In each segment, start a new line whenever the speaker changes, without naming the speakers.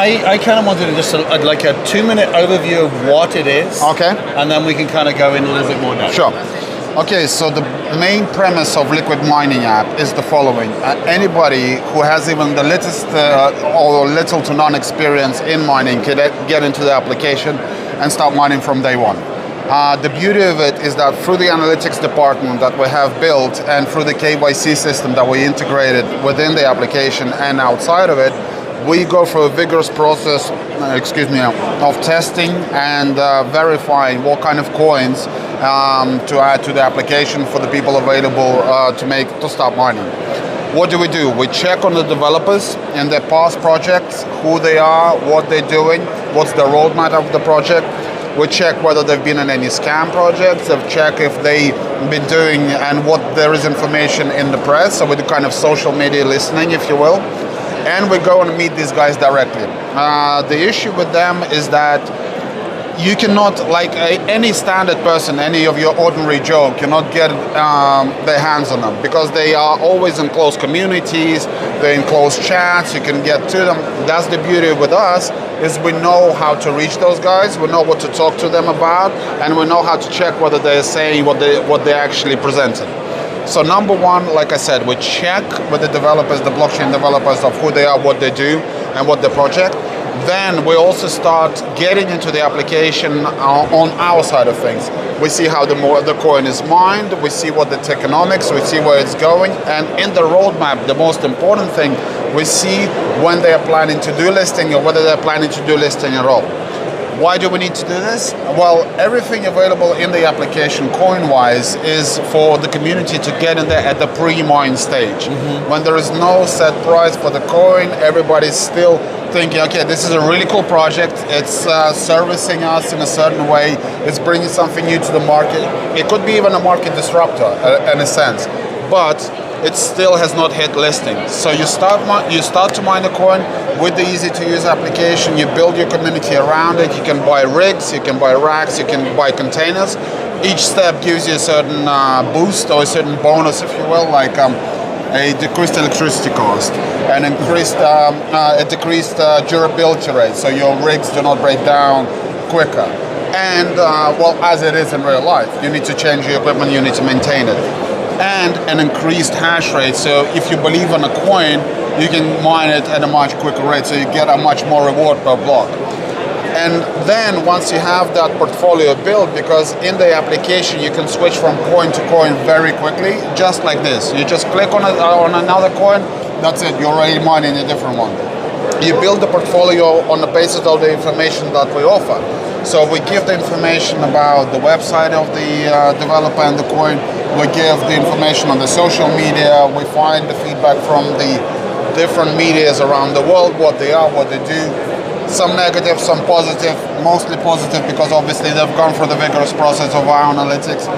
I kind of wanted to just like a 2-minute overview of what it is.
Okay.
And then we can kind of go in a little bit more depth.
Sure. Okay, so the main premise of Liquid Mining app is the following. Anybody who has even the latest or little to none experience in mining can get into the application and start mining from day one. The beauty of it is that through the analytics department that we have built and through the KYC system that we integrated within the application and outside of it, we go through a vigorous process, of testing and verifying what kind of coins to add to the application for the people available to start mining. What do? We check on the developers and their past projects, who they are, what they're doing, what's the roadmap of the project. We check whether they've been in any scam projects, we check if they've been doing and what there is information in the press, so we do kind of social media listening, if you will. And we go and meet these guys directly. The issue with them is that you cannot, like any standard person, any of your ordinary Joe, cannot get their hands on them because they are always in close communities, they're in close chats, you can get to them. That's the beauty with us, is we know how to reach those guys, we know what to talk to them about, and we know how to check whether they're saying what they're actually presenting. So number one, like I said, we check with the developers, the blockchain developers, of who they are, what they do, and what the project. Then we also start getting into the application on our side of things. We see how the coin is mined, we see what the tokenomics, we see where it's going, and in the roadmap, the most important thing, we see when they are planning to do listing or whether they're planning to do listing at all. Why do we need to do this? Well, everything available in the application coin-wise is for the community to get in there at the pre-mine stage. Mm-hmm. When there is no set price for the coin, everybody's still thinking, okay, this is a really cool project, it's servicing us in a certain way, it's bringing something new to the market. It could be even a market disruptor in a sense, but it still has not hit listing. So you start to mine the coin with the easy-to-use application, you build your community around it, you can buy rigs, you can buy racks, you can buy containers. Each step gives you a certain boost or a certain bonus, if you will, like a decreased electricity cost, an increased, a decreased durability rate, so your rigs do not break down quicker. And, well, as it is in real life, you need to change your equipment, you need to maintain it. And an increased hash rate, so if you believe in a coin, you can mine it at a much quicker rate, so you get a much more reward per block. And then once you have that portfolio built, because in the application you can switch from coin to coin very quickly, just like this. You just click on another coin, that's it, you're already mining a different one. You build the portfolio on the basis of the information that we offer. So we give the information about the website of the developer and the coin, we give the information on the social media, we find the feedback from the different medias around the world, what they are, what they do. Some negative, some positive, mostly positive because obviously they've gone through the vigorous process of our analytics.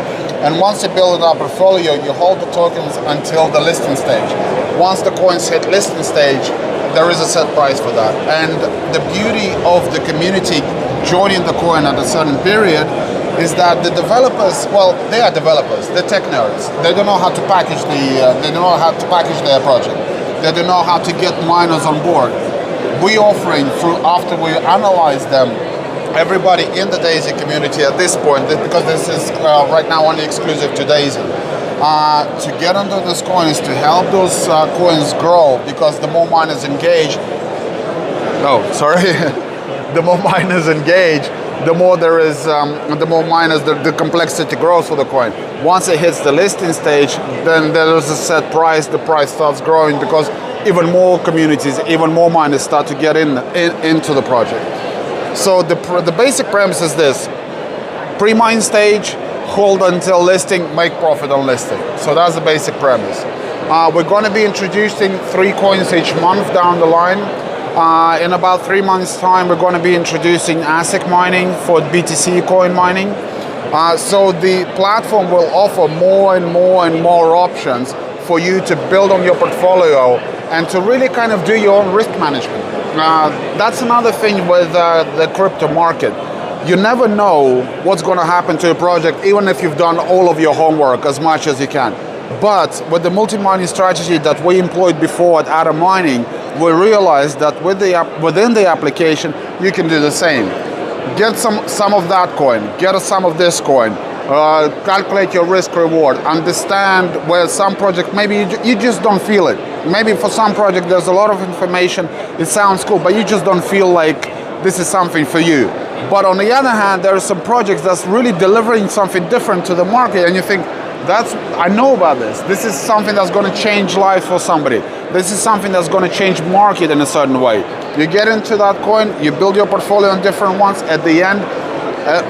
And once you build a portfolio, you hold the tokens until the listing stage. Once the coins hit listing stage, there is a set price for that. And the beauty of the community joining the coin at a certain period is that the developers, well, they are developers, they're tech nerds. They don't know how to package their project. They don't know how to get miners on board. We offering after we analyze them, everybody in the DAISY community at this point, because this is right now only exclusive to DAISY, to get under this coin is to help those coins grow, because the more miners engage, the more miners engage, the more there is, the more miners, the complexity grows for the coin. Once it hits the listing stage, then there is a set price, the price starts growing because even more communities, even more miners start to get into the project. So the basic premise is this: pre-mine stage, hold until listing, make profit on listing. So that's the basic premise. We're going to be introducing 3 coins each month down the line. In about 3 months' time, we're going to be introducing ASIC mining for BTC coin mining. So the platform will offer more and more options for you to build on your portfolio and to really kind of do your own risk management. That's another thing with the crypto market. You never know what's going to happen to a project, even if you've done all of your homework as much as you can. But with the multi-mining strategy that we employed before at Atom Mining, we realized that within the application, you can do the same. Get some of that coin, get some of this coin, calculate your risk reward, understand where some project, maybe you just don't feel it. Maybe for some project there's a lot of information, it sounds cool, but you just don't feel like this is something for you. But on the other hand, there are some projects that's really delivering something different to the market, and you think, I know about this. This is something that's going to change life for somebody. This is something that's going to change market in a certain way. You get into that coin, you build your portfolio on different ones. At the end,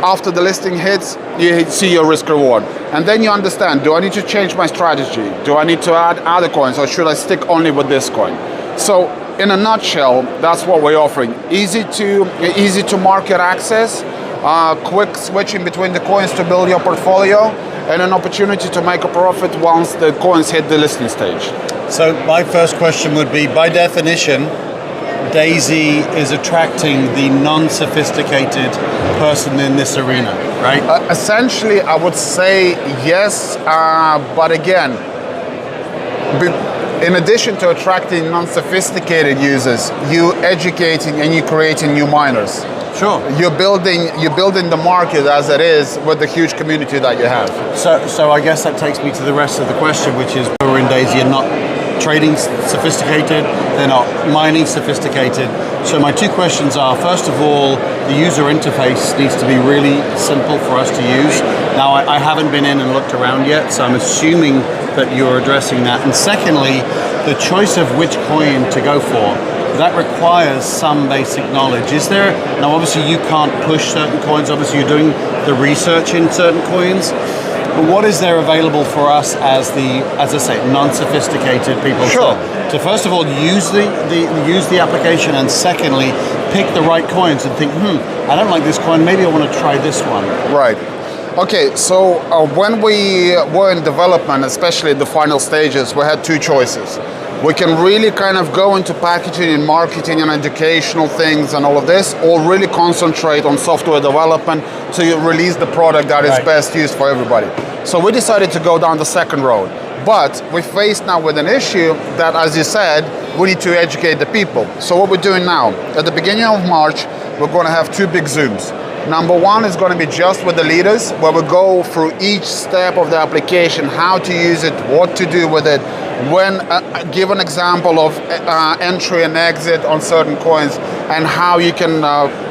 after the listing hits, you see your risk reward. And then you understand, do I need to change my strategy? Do I need to add other coins, or should I stick only with this coin? So in a nutshell, that's what we're offering. Easy to market access, quick switching between the coins to build your portfolio, and an opportunity to make a profit once the coins hit the listing stage.
So my first question would be, by definition, Daisy is attracting the non-sophisticated person in this arena, right?
Essentially, I would say yes, but again, in addition to attracting non-sophisticated users, you educating and you creating new miners.
Sure.
You're building the market as it is with the huge community that you have.
So I guess that takes me to the rest of the question, which is, we're in Daisy and not trading sophisticated, they're not mining sophisticated. So my two questions are, first of all, the user interface needs to be really simple for us to use. Now, I haven't been in and looked around yet, so I'm assuming that you're addressing that. And secondly, the choice of which coin to go for, that requires some basic knowledge. Is there, now obviously you can't push certain coins, obviously you're doing the research in certain coins, but what is there available for us as I say, non-sophisticated people?
Sure.
To first of all use the application, and secondly, pick the right coins and think, I don't like this coin, maybe I want to try this one.
Right. Okay, so when we were in development, especially at the final stages, we had two choices. We can really kind of go into packaging and marketing and educational things and all of this, or really concentrate on software development to release the product that is best used for everybody. So we decided to go down the second road. But we're faced now with an issue that, as you said, we need to educate the people. So what we're doing now, at the beginning of March, we're going to have two big Zooms. Number one is going to be just with the leaders, where we go through each step of the application, how to use it, what to do with it, when give an example of entry and exit on certain coins, and how you can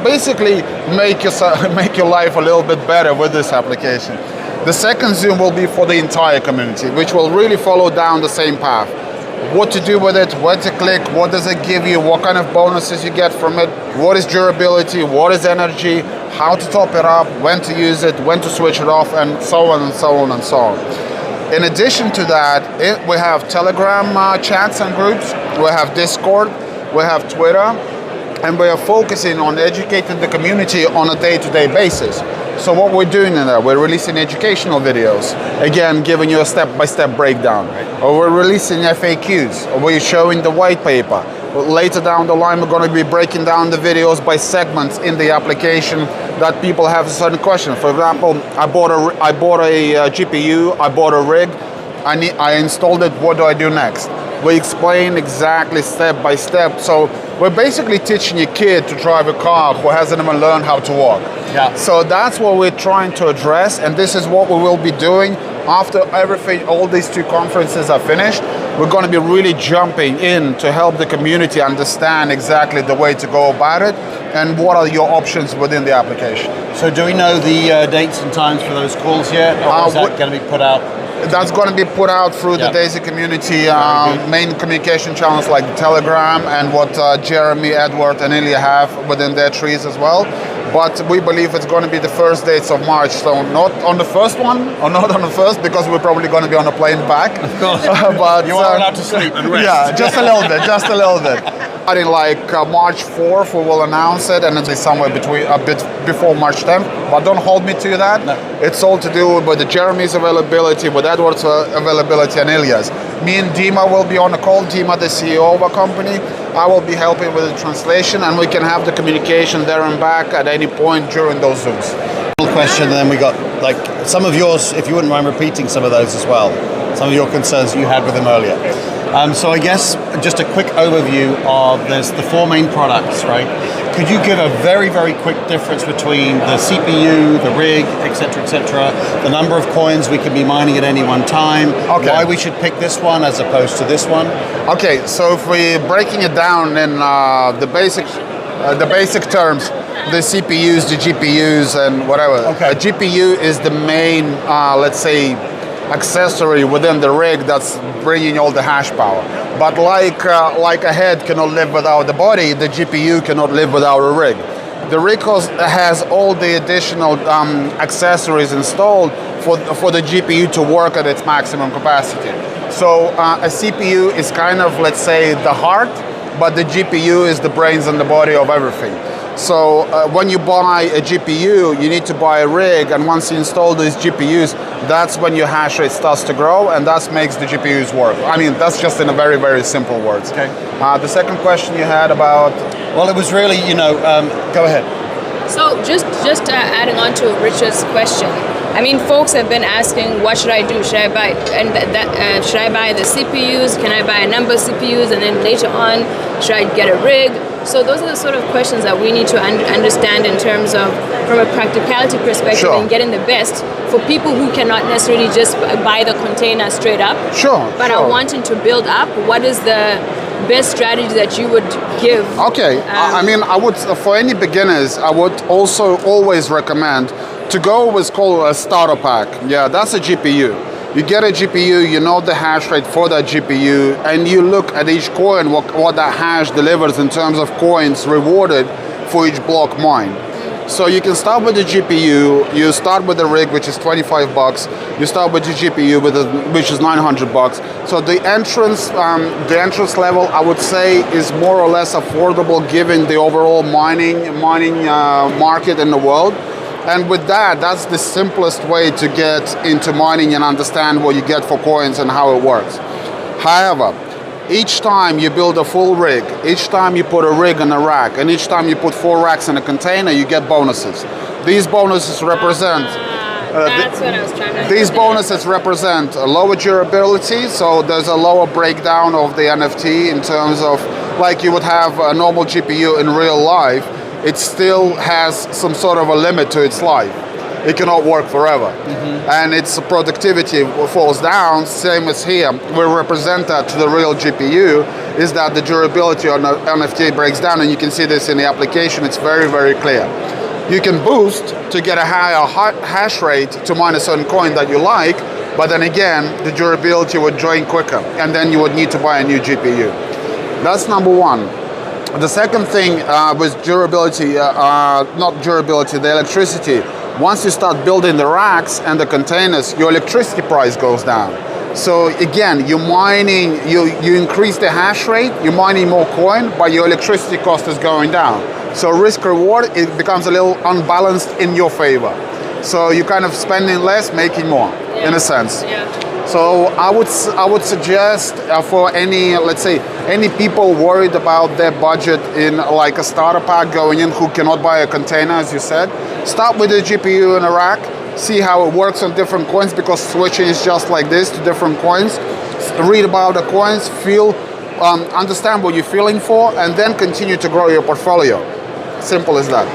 basically make your life a little bit better with this application. The second Zoom will be for the entire community, which will really follow down the same path. What to do with it, where to click, what does it give you, what kind of bonuses you get from it, what is durability, what is energy, how to top it up, when to use it, when to switch it off, and so on and so on and so on. In addition to that, we have Telegram chats and groups, we have Discord, we have Twitter, and we are focusing on educating the community on a day-to-day basis. So what we're doing in there, we're releasing educational videos, again, giving you a step-by-step breakdown. Or we're releasing FAQs, or we're showing the white paper. Later down the line, we're going to be breaking down the videos by segments in the application that people have a certain question. For example, I bought a GPU, I bought a rig, I installed it, what do I do next? We explain exactly step by step. So we're basically teaching a kid to drive a car who hasn't even learned how to walk.
Yeah.
So that's what we're trying to address, and this is what we will be doing after everything, all these two conferences are finished. We're going to be really jumping in to help the community understand exactly the way to go about it and what are your options within the application.
So do we know the dates and times for those calls yet, or is that going to be put out?
That's going to be put out through the Daisy community main communication channels like Telegram, and what Jeremy, Edward, and Ilya have within their trees as well. But we believe it's going to be the first dates of March, so not on the first one, or not on the first, because we're probably going to be on a plane back.
Of course.
But
you are allowed to sleep and rest.
Yeah, just a little bit, just a little bit. I think like March 4th we will announce it, and it'll be somewhere between a bit before March 10th. But don't hold me to that. No. It's all to do with the Jeremy's availability, with Edward's availability, and Ilya's. Me and Dima will be on the call. Dima, the CEO of our company. I will be helping with the translation, and we can have the communication there and back at any point during those Zooms.
Question, and then we got like some of yours, if you wouldn't mind repeating some of those as well. Some of your concerns you had with them earlier. So I guess just a quick overview of there's the four main products, right? Could you give a very, very quick difference between the CPU, the rig, et cetera, the number of coins we can be mining at any one time, why we should pick this one as opposed to this one?
Okay, so if we're breaking it down in the basic terms, the CPUs, the GPUs, and whatever. A GPU is the main, let's say, accessory within the rig that's bringing all the hash power. But like a head cannot live without the body, the GPU cannot live without a rig. The rig has all the additional accessories installed for the GPU to work at its maximum capacity. So a CPU is kind of, let's say, the heart, but the GPU is the brains and the body of everything. So when you buy a GPU, you need to buy a rig, and once you install these GPUs, that's when your hash rate starts to grow, and that makes the GPUs work. I mean, that's just in a very, very simple words.
Okay.
The second question you had about...
Well, it was really, go ahead.
So just adding on to Richard's question, I mean, folks have been asking, what should I do? Should I buy should I buy the CPUs? Can I buy a number of CPUs? And then later on, should I get a rig? So those are the sort of questions that we need to understand in terms of, from a practicality perspective, and getting the best for people who cannot necessarily just buy the container straight up. But are wanting to build up. What is the best strategy that you would give?
Okay, I mean, I would, for any beginners, I would also always recommend to go with what's called a starter pack. Yeah, that's a GPU. You get a GPU, you know the hash rate for that GPU, and you look at each coin, what that hash delivers in terms of coins rewarded for each block mined. So you can start with the GPU, you start with the rig, which is 25 bucks, you start with the GPU, which is 900 bucks. So the entrance level, I would say, is more or less affordable given the overall mining market in the world. And with that, that's the simplest way to get into mining and understand what you get for coins and how it works. However, each time you build a full rig, each time you put a rig in a rack, and each time you put 4 racks in a container, you get bonuses. These bonuses represent...
that's what I was trying to...
These bonuses represent a lower durability, so there's a lower breakdown of the NFT in terms of, like you would have a normal GPU in real life, it still has some sort of a limit to its life. It cannot work forever. And its productivity falls down, same as here. We represent that to the real GPU, is that the durability on the NFT breaks down, and you can see this in the application, it's very, very clear. You can boost to get a higher hash rate to mine a certain coin that you like, but then again, the durability would drain quicker, and then you would need to buy a new GPU. That's number one. The second thing with durability, not durability, the electricity. Once you start building the racks and the containers, your electricity price goes down. So again, you're mining, you increase the hash rate, you're mining more coin, but your electricity cost is going down. So risk reward, it becomes a little unbalanced in your favor. So you're kind of spending less, making more, in a sense. So I would suggest for any, let's say, any people worried about their budget in like a starter pack going in who cannot buy a container, as you said, start with the GPU in a rack, see how it works on different coins, because switching is just like this to different coins. Read about the coins, understand what you're feeling for, and then continue to grow your portfolio. Simple as that.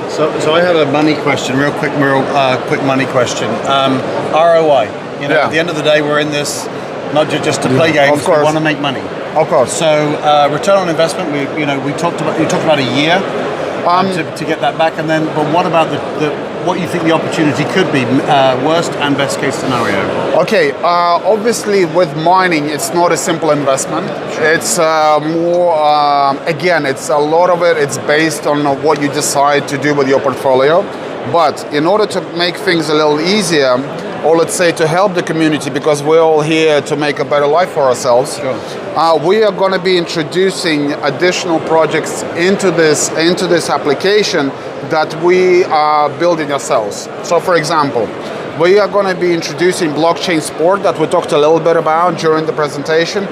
So I have a money question, real quick money question. ROI. At the end of the day, we're in this not just to play games. We want to make money.
Of course.
So return on investment. You talked about a year to get that back, and then. But what about what you think the opportunity could be? Worst and best case scenario.
Okay. Obviously, with mining, it's not a simple investment. It's more. Again, it's a lot of it. It's based on what you decide to do with your portfolio. But in order to make things a little easier, or let's say to help the community, because we're all here to make a better life for ourselves, we are going to be introducing additional projects into this application that we are building ourselves. So for example, we are going to be introducing blockchain sport that we talked a little bit about during the presentation,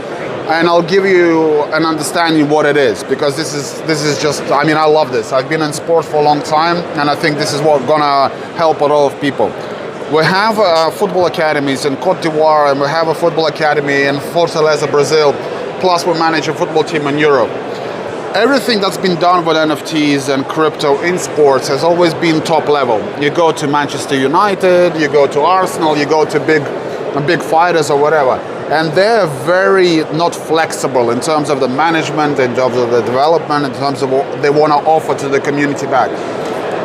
and I'll give you an understanding what it is, because this is just, I mean, I love this. I've been in sport for a long time, and I think this is what's going to help a lot of people. We have football academies in Cote d'Ivoire, and we have a football academy in Fortaleza, Brazil. Plus, we manage a football team in Europe. Everything that's been done with NFTs and crypto in sports has always been top level. You go to Manchester United, you go to Arsenal, you go to big fighters or whatever. And they're very not flexible in terms of the management, in terms of the development, in terms of what they want to offer to the community back.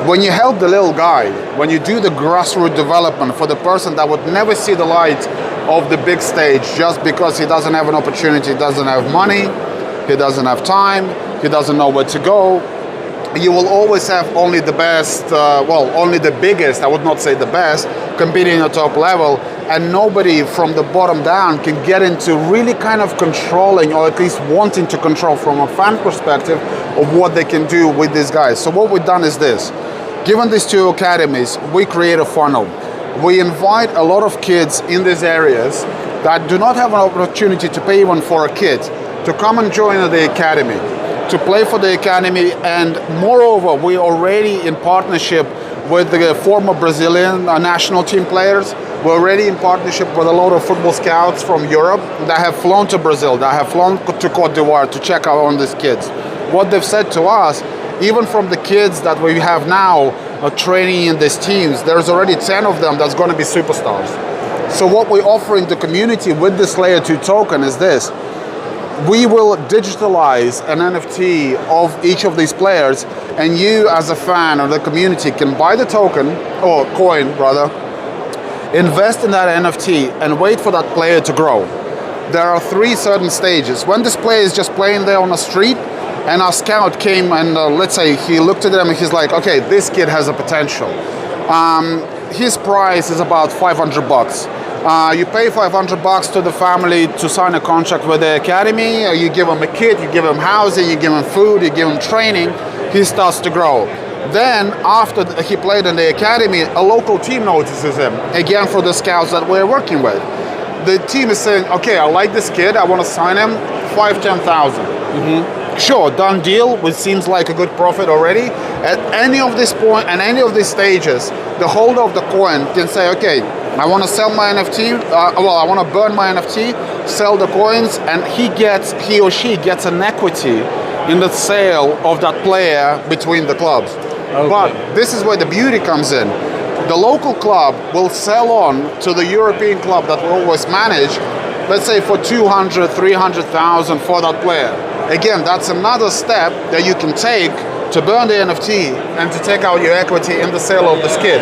When you help the little guy, when you do the grassroots development for the person that would never see the light of the big stage just because he doesn't have an opportunity, doesn't have money, he doesn't have time, he doesn't know where to go, you will always have only the best, only the biggest, I would not say the best, competing at top level, and nobody from the bottom down can get into really kind of controlling, or at least wanting to control from a fan perspective of what they can do with these guys. So what we've done is this. Given these two academies, we create a funnel. We invite a lot of kids in these areas that do not have an opportunity to pay even for a kit to come and join the academy, to play for the academy, and moreover, we're already in partnership with the former Brazilian national team players. We're already in partnership with a lot of football scouts from Europe that have flown to Brazil, that have flown to Cote d'Ivoire to check out on these kids. What they've said to us, even from the kids that we have now training in these teams, there's already 10 of them that's going to be superstars. So what we offer in the community with this Layer 2 token is this. We will digitalize an NFT of each of these players, and you as a fan or the community can buy the token, or coin rather, invest in that NFT and wait for that player to grow. There are 3 certain stages. When this player is just playing there on the street, and our scout came and let's say he looked at them and he's like, okay, this kid has a potential. His price is about $500. You pay $500 to the family to sign a contract with the academy. You give him a kit, you give him housing, you give him food, you give him training. He starts to grow. Then after he played in the academy, a local team notices him, again for the scouts that we're working with. The team is saying, okay, I like this kid, I want to sign him, 5-10,000. Sure, done deal, which seems like a good profit already. At any of this point and any of these stages, the holder of the coin can say, okay, I want to sell my NFT, I want to burn my NFT, sell the coins, and he or she gets an equity in the sale of that player between the clubs. Okay. But this is where the beauty comes in. The local club will sell on to the European club that we always manage, let's say for 200, 300,000 for that player. Again, that's another step that you can take to burn the NFT and to take out your equity in the sale of the skid.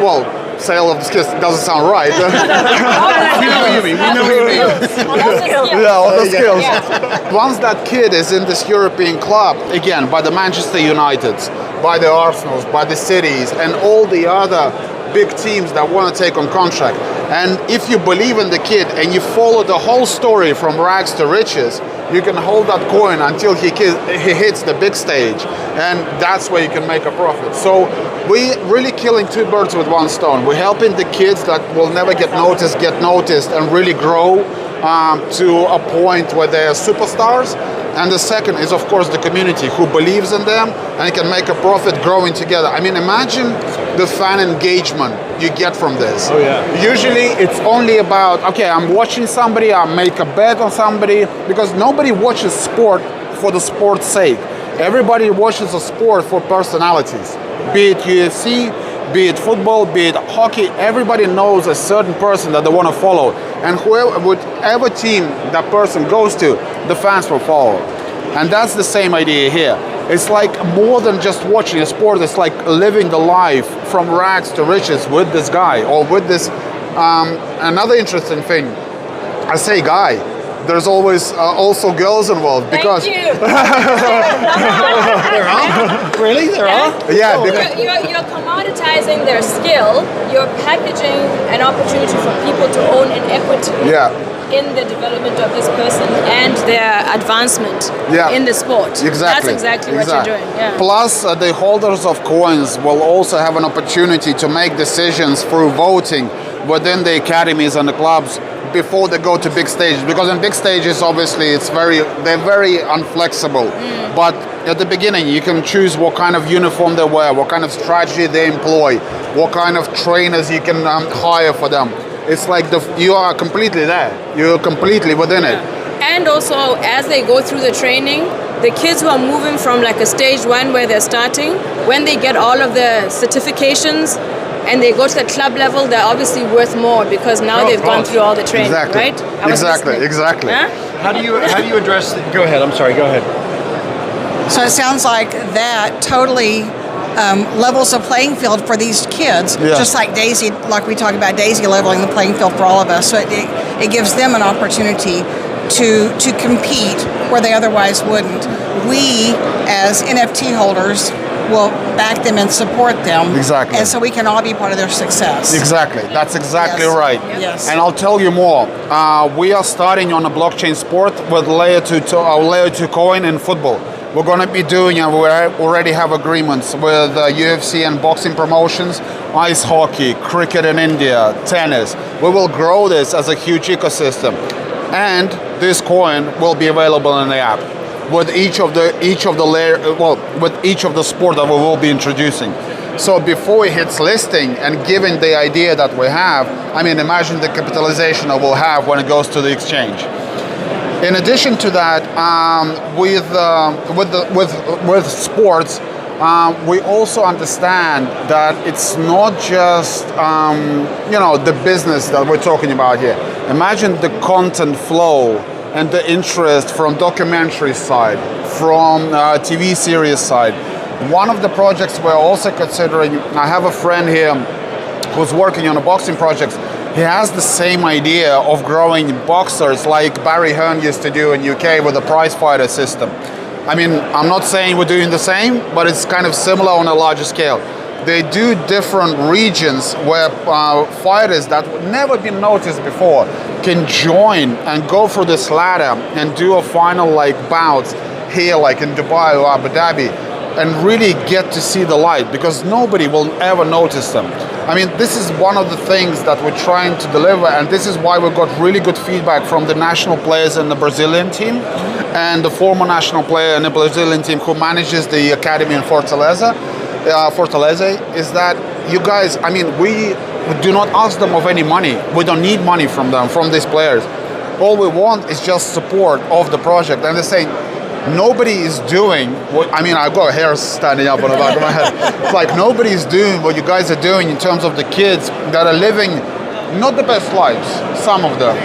Well, sale of the skid doesn't sound right.
We know what you mean. We know what you mean.
Yeah, all the skills. Yeah. Once that kid is in this European club, again, by the Manchester Uniteds, by the Arsenals, by the Cities, and all the other big teams that want to take on contract. And if you believe in the kid and you follow the whole story from rags to riches, you can hold that coin until he hits the big stage, and that's where you can make a profit. So we're really killing 2 birds with 1 stone. We're helping the kids that will never get noticed and really grow to a point where they're superstars. And the second is, of course, the community who believes in them and can make a profit growing together. I mean, imagine the fan engagement you get from this.
Oh, yeah.
Usually it's only about, okay, I'm watching somebody, I make a bet on somebody, because nobody watches sport for the sport's sake. Everybody watches a sport for personalities. Be it UFC, be it football, be it hockey, everybody knows a certain person that they want to follow. And whatever team that person goes to, the fans will follow. And that's the same idea here. It's like more than just watching a sport, it's like living the life from rags to riches with this guy or with this. Another interesting thing, I say guy, there's always also girls involved because.
Thank you.
There are? Really? There are?
Yeah.
You're commoditizing their skill. You're packaging an opportunity for people to own an equity.
Yeah.
In the development of this person and their advancement in the sport.
Exactly.
That's exactly what you're doing. Yeah.
Plus, the holders of coins will also have an opportunity to make decisions through voting within the academies and the clubs before they go to big stages, because in big stages, obviously, they're very unflexible. But at the beginning, you can choose what kind of uniform they wear, what kind of strategy they employ, what kind of trainers you can hire for them. It's like you are completely there. You're completely within it.
And also, as they go through the training, the kids who are moving from like a stage 1 where they're starting, when they get all of the certifications and they go to the club level, they're obviously worth more because now they've gone through all the training, right?
Exactly.
Huh?
How do you address? Go ahead. I'm sorry. Go ahead.
So it sounds like that totally levels the playing field for these kids, just like Daisy, like we talked about Daisy leveling the playing field for all of us. So it gives them an opportunity to compete where they otherwise wouldn't. We, as NFT holders, will back them and support them.
Exactly.
And so we can all be part of their success.
Exactly. That's exactly
Yes.
right.
Yes.
And I'll tell you more. We are starting on a blockchain sport with layer 2 coin in football. We're going to be doing, and we already have agreements with UFC and boxing promotions, ice hockey, cricket in India, tennis. We will grow this as a huge ecosystem. And this coin will be available in the app with each of the sport that we will be introducing. So before it hits listing and given the idea that we have, I mean, imagine the capitalization that we'll have when it goes to the exchange. In addition to that, with sports, we also understand that it's not just the business that we're talking about here. Imagine the content flow and the interest from documentary side, from TV series side. One of the projects we're also considering, I have a friend here who's working on a boxing project. He has the same idea of growing boxers like Barry Hearn used to do in UK with the prize fighter system. I mean, I'm not saying we're doing the same, but it's kind of similar on a larger scale. They do different regions where fighters that would never been noticed before can join and go through this ladder and do a final like bout here, like in Dubai or Abu Dhabi, and really get to see the light, because nobody will ever notice them. I mean, this is one of the things that we're trying to deliver, and this is why we got really good feedback from the national players in the Brazilian team and the former national player in the Brazilian team who manages the academy in Fortaleza, is that you guys, I mean, we do not ask them of any money. We don't need money from them, from these players. All we want is just support of the project. And they're saying, nobody is doing what, I mean, I've got hairs standing up on the back of my head. It's like nobody is doing what you guys are doing in terms of the kids that are living not the best lives, some of them.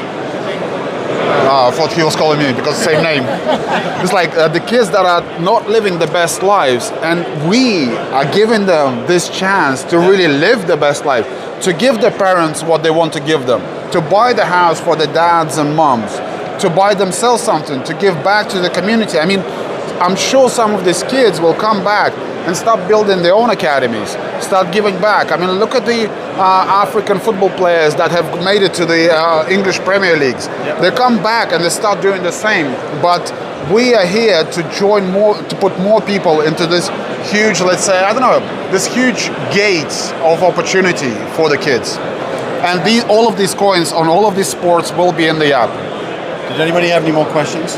I thought he was calling me because same name. It's like the kids that are not living the best lives, and we are giving them this chance to really live the best life, to give their parents what they want to give them, to buy the house for the dads and moms, to buy themselves something, to give back to the community. I mean, I'm sure some of these kids will come back and start building their own academies, start giving back. I mean, look at the African football players that have made it to the English Premier Leagues. Yep. They come back and they start doing the same. But we are here to join more, to put more people into this huge, let's say, I don't know, this huge gates of opportunity for the kids. And all of these coins on all of these sports will be in the app.
Did anybody have any more questions?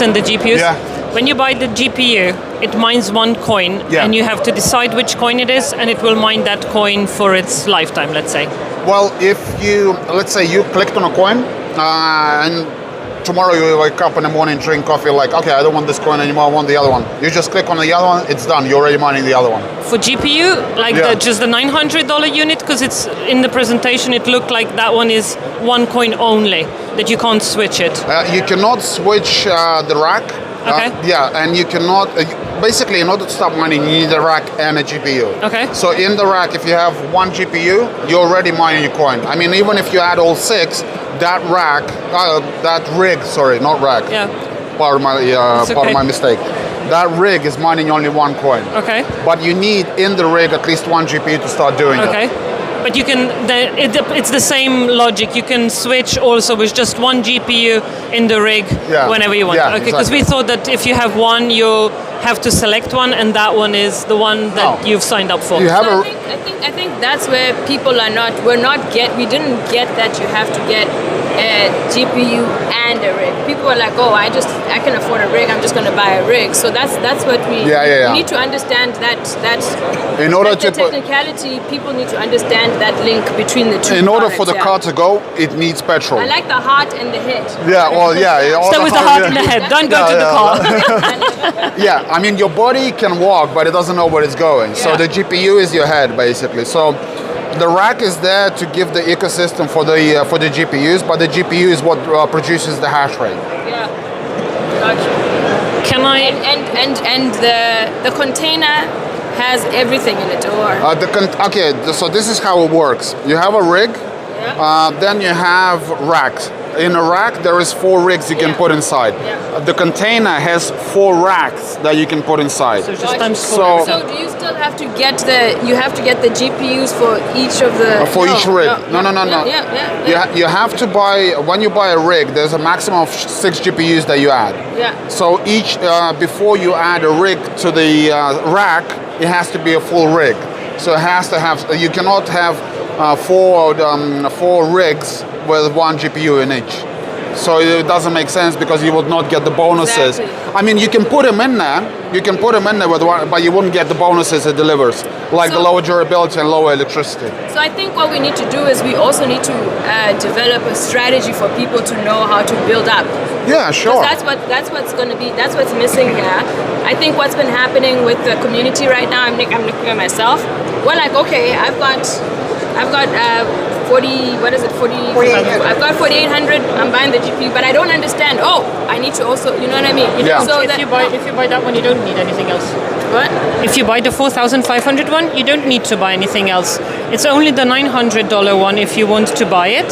And the GPUs?
Yeah.
When you buy the GPU, it mines one coin, and you have to decide which coin it is, and it will mine that coin for its lifetime, let's say.
Well, if you, let's say you clicked on a coin, and tomorrow you wake up in the morning, drink coffee, like, okay, I don't want this coin anymore, I want the other one. You just click on the other one, it's done, you're already mining the other one.
For GPU, like just the $900 unit, because it's in the presentation, it looked like that one is one coin only, that you can't switch it.
You cannot switch the rack.
Okay.
And you cannot, basically in order to start mining, you need a rack and a GPU.
Okay.
So in the rack, if you have one GPU, you're already mining your coin. I mean, even if you add all six, that rig, not rack.
Yeah.
Part of my mistake. That rig is mining only one coin.
Okay.
But you need in the rig at least one GPU to start doing it.
Okay. But you can, it's the same logic. You can switch also with just one GPU in the rig whenever you want.
Yeah,
okay, because we thought that if you have one, you have to select one, and that one is the one that you've signed up for.
You have
So I think that's where people are not. We didn't get that you have to get a GPU and a rig. People are like, oh, I can afford a rig. I'm just going to buy a rig. So that's what we we need to understand that
in order
the technicality. People need to understand that link between the two.
In order for
products,
the car to go, it needs petrol.
I like the heart and the head.
Yeah, well, yeah.
Start with the heart and the head. Don't go to the car.
Yeah, I mean, your body can walk, but it doesn't know where it's going. So the GPU is your head, basically. So the rack is there to give the ecosystem for the GPUs, but the GPU is what produces the hash rate.
Yeah. Gotcha.
Can I?
And the container has everything in it, or
So this is how it works. You have a rig, then you have racks. In a rack, there is 4 rigs you can put inside.
Yeah.
The container has 4 racks that you can put inside.
So just times 4.
So do you still have to get the GPUs for each of the
each rig? No.
Yeah.
You have to buy, when you buy a rig, there's a maximum of 6 GPUs that you add.
Yeah.
So each before you add a rig to the rack, it has to be a full rig. So it has to have. You cannot have 4 rigs with 1 GPU in each. So it doesn't make sense because you would not get the bonuses.
Exactly.
I mean, you can put them in there. You can put them in there with one, but you wouldn't get the bonuses it delivers, like the lower durability and lower electricity.
So I think what we need to do is we also need to develop a strategy for people to know how to build up.
Yeah, sure.
That's what's missing here. I think what's been happening with the community right now. I'm looking at myself. We're like, okay, I've got 40. What is it? 40. I've got 4,800. I'm buying the GPU, but I don't understand. Oh, I need to also. You know what I mean? So
if you buy that one, you don't need anything else.
What?
If you buy the 4,500 one, you don't need to buy anything else. It's only the $900 one if you want to buy it.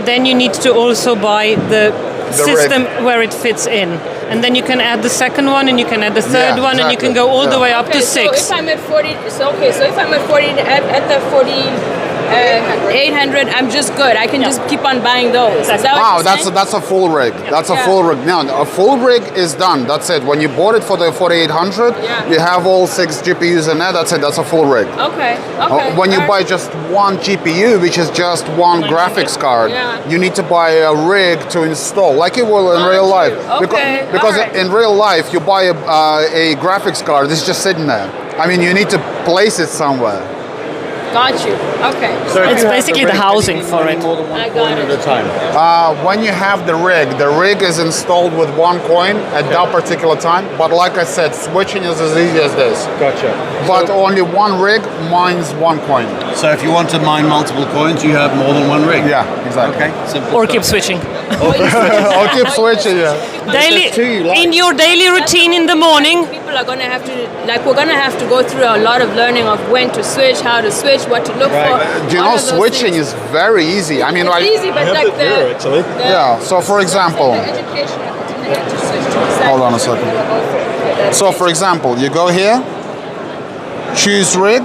Then you need to also buy the system where it fits in. And then you can add the second one, and you can add the third one, and you can go all the way up to 6.
So if I'm at 40, so if I'm at 40 at the 800, I'm just good. I can just keep on buying those. Is that what you're saying?
That's a full rig. That's a full rig. Now, a full rig is done. That's it. When you bought it for the 4,800, you have all 6 GPUs in there. That's it. That's a full rig.
Okay.
When you buy just 1 GPU, which is just 1 graphics card, you need to buy a rig to install, like you will in real life.
Okay.
Because in real life, you buy a graphics card, it's just sitting there. I mean, you need to place it somewhere.
Got you. Okay.
So
It's basically the housing for it.
More than one
I got
coin
it.
at a time.
When you have the rig is installed with 1 coin at that particular time. But like I said, switching is as easy as this.
Gotcha.
But only 1 rig mines 1 coin.
So if you want to mine multiple coins, you have more than 1 rig.
Yeah, exactly.
Okay. Simple
Or
stuff.
keep switching.
I'll keep switching,
Daily,
two you like.
in your daily routine in the morning,
People are gonna have to we're gonna have to go through a lot of learning of when to switch, how to switch, what to look for.
You
all
know,
of those
switching
things.
is very easy. I mean,
It's
like,
easy, but like
actually.
Yeah, so for example-
the education to switch to the side.
Hold on a second. So for example, you go here, choose rig.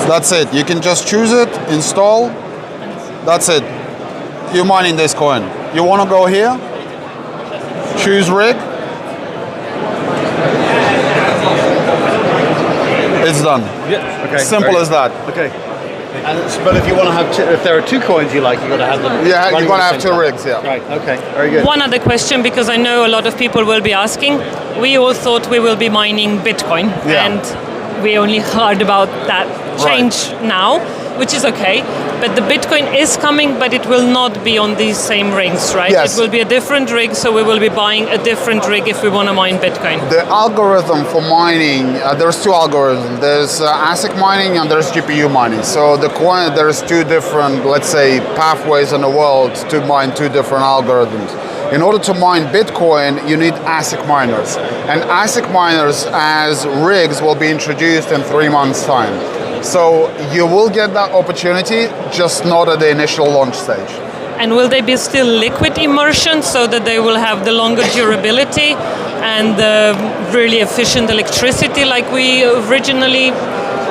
That's it. You can just choose it, install. That's it. You're mining this coin. You want to go here, choose rig. It's done.
Yeah. Okay.
Simple
great.
as that.
Okay. But if you want to have, if there are 2 coins you like, you got to have them.
Yeah,
running
you're gonna
at
have
the
2
same
rigs. Yeah.
time. Right. Okay. Very good.
one other question, because I know a lot of people will be asking. We all thought we will be mining Bitcoin, and we only heard about that change now, which is okay. But the Bitcoin is coming, but it will not be on these same rigs, right?
Yes.
It will be a different rig, so we will be buying a different rig if we want to mine Bitcoin.
The algorithm for mining, there's 2 algorithms. There's ASIC mining and there's GPU mining. So there's 2 different, let's say, pathways in the world to mine 2 different algorithms. In order to mine Bitcoin, you need ASIC miners. And ASIC miners as rigs will be introduced in 3 months' time. So you will get that opportunity, just not at the initial launch stage.
And will they be still liquid immersion so that they will have the longer durability and the really efficient electricity like we originally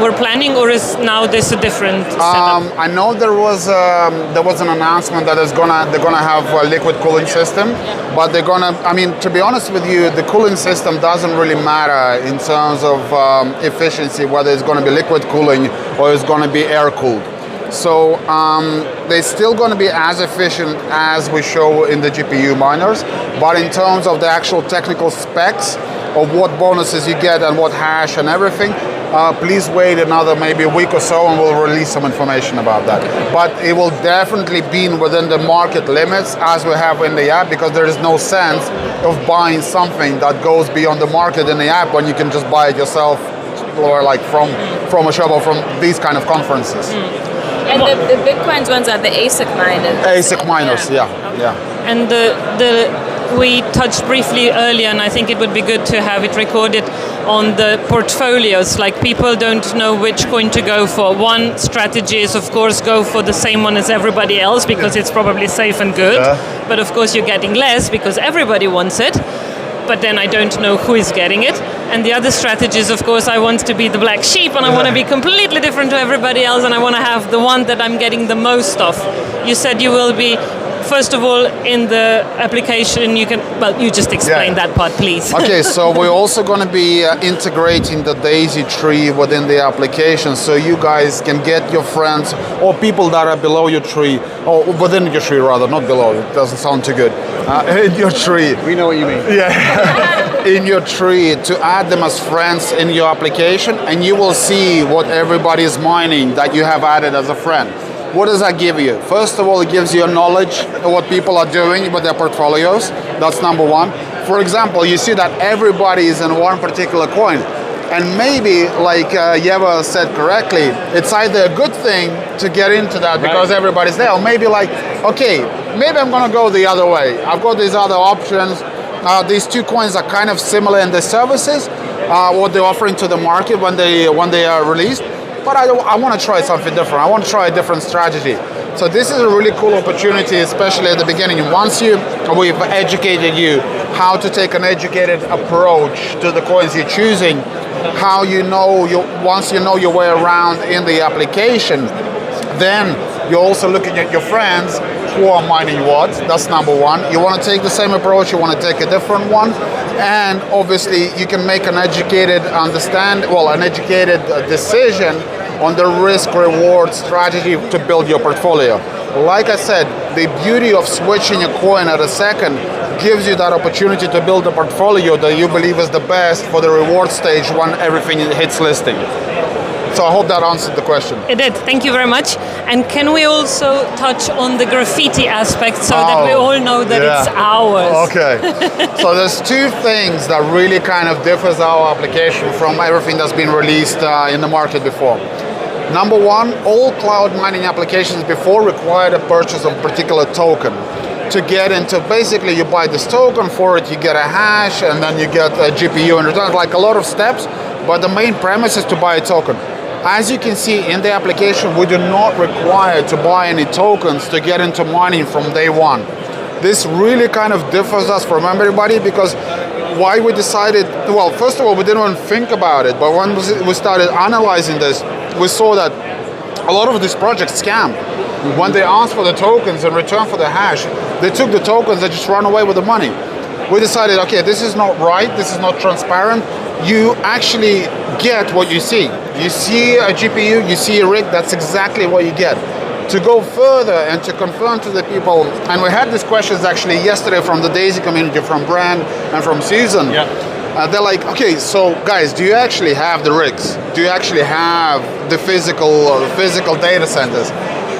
were planning, or is now this a different setup?
I know there was an announcement that they're gonna have a liquid cooling system, but they're gonna. I mean, to be honest with you, the cooling system doesn't really matter in terms of efficiency, whether it's going to be liquid cooling or it's going to be air cooled. So they're still going to be as efficient as we show in the GPU miners, but in terms of the actual technical specs of what bonuses you get and what hash and everything, please wait another maybe a week or so and we'll release some information about that. But it will definitely be within the market limits as we have in the app, because there is no sense of buying something that goes beyond the market in the app when you can just buy it yourself, or like from a shop or from these kind of conferences.
And the Bitcoins ones are the ASIC miners.
ASIC miners, yeah.
And we touched briefly earlier, and I think it would be good to have it recorded on the portfolios. Like, people don't know which coin to go for. One strategy is, of course, go for the same one as everybody else, because it's probably safe and good. But of course you're getting less because everybody wants it. But then I don't know who is getting it. And the other strategy is, of course, I want to be the black sheep, and I want to be completely different to everybody else, and I want to have the one that I'm getting the most of. You said you will be, first of all, in the application, you just explain that part, please.
Okay, so we're also going to be integrating the daisy tree within the application, so you guys can get your friends or people that are below your tree, or within your tree rather, not below, it doesn't sound too good, in your tree.
We know what you mean.
Yeah, in your tree, to add them as friends in your application, and you will see what everybody is mining that you have added as a friend. What does that give you? First of all, it gives you a knowledge of what people are doing with their portfolios. That's number one. For example, you see that everybody is in one particular coin. And maybe, like Yeva said correctly, it's either a good thing to get into that because everybody's there, or maybe like, okay, maybe I'm gonna go the other way. I've got these other options. These two coins are kind of similar in the services, what they're offering to the market when they are released. But I want to try something different. I want to try a different strategy. So this is a really cool opportunity, especially at the beginning. Once we've educated you how to take an educated approach to the coins you're choosing, how once you know your way around in the application, then you're also looking at your friends who are mining what. That's number one. You want to take the same approach, you want to take a different one, and obviously you can make an educated decision on the risk-reward strategy to build your portfolio. Like I said, the beauty of switching a coin at a second gives you that opportunity to build a portfolio that you believe is the best for the reward stage when everything hits listing. So I hope that answered the question.
It did. Thank you very much. And can we also touch on the graffiti aspect so that we all know that it's ours?
Okay. So there's two things that really kind of differs our application from everything that's been released in the market before. Number one, all cloud mining applications before required a purchase of a particular token. To get into, basically you buy this token, for it you get a hash, and then you get a GPU in return, like a lot of steps, but the main premise is to buy a token. As you can see in the application, we do not require to buy any tokens to get into mining from day one. This really kind of differs us from everybody, because why we decided, well, first of all, we didn't even think about it, but when we started analyzing this, we saw that a lot of these projects scam. When they asked for the tokens in return for the hash, they took the tokens, they just run away with the money. We decided, okay, this is not right, this is not transparent. You actually get what you see. You see a GPU, you see a rig, that's exactly what you get. To go further and to confirm to the people, and we had these questions actually yesterday from the DAISY community, from Brand and from Susan. They're like, okay, so guys, do you actually have the rigs? Do you actually have the physical data centers?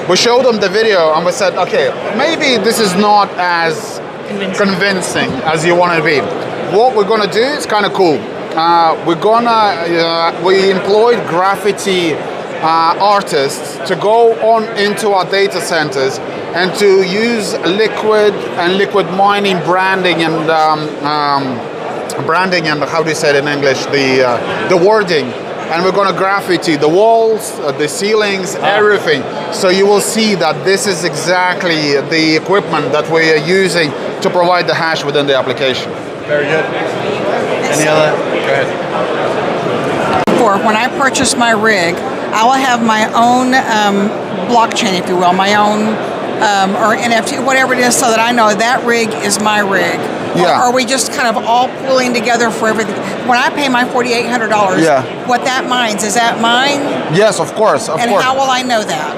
We showed them the video and we said, okay, maybe this is not as convincing as you want to be. What we're going to do is kind of cool. We employed graffiti artists to go on into our data centers and to use liquid mining branding and how do you say it in English, the wording. And we're going to graffiti the walls, the ceilings, everything. So you will see that this is exactly the equipment that we are using to provide the hash within the application.
Very good. Any other? Go ahead.
When I purchase my rig, I will have my own blockchain, if you will, my own or NFT, whatever it is, so that I know that rig is my rig.
Yeah.
Or are we just kind of all pooling together for everything? When I pay my $4,800, what that mines, is that mine?
Yes, of course.
And how will I know that?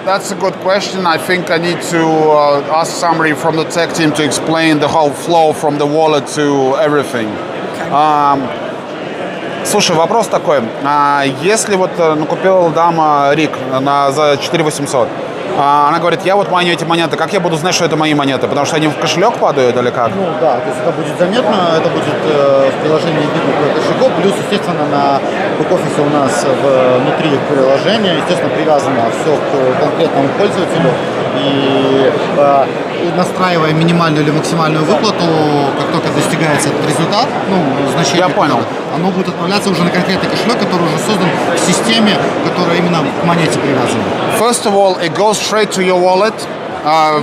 That's a good question. I think I need to ask somebody from the tech team to explain the whole flow from the wallet to everything.
Okay.
Слушай, вопрос такой. Если вот купила дама риг за 4800, она говорит, я вот майню эти монеты, как я буду знать, что это мои монеты? Потому что они в кошелек падают или как?
Ну да, то есть это будет заметно, это будет в приложении видно по кошельку, плюс, естественно, на бэк-офисе у нас внутри приложения, естественно, привязано все к конкретному пользователю, и настраивая минимальную или максимальную выплату, как только достигается этот результат, значение,
я понял.
оно будет отправляться уже на конкретный кошелек, который уже создан в системе, которая именно к монете привязана.
First of all, it goes straight to your wallet,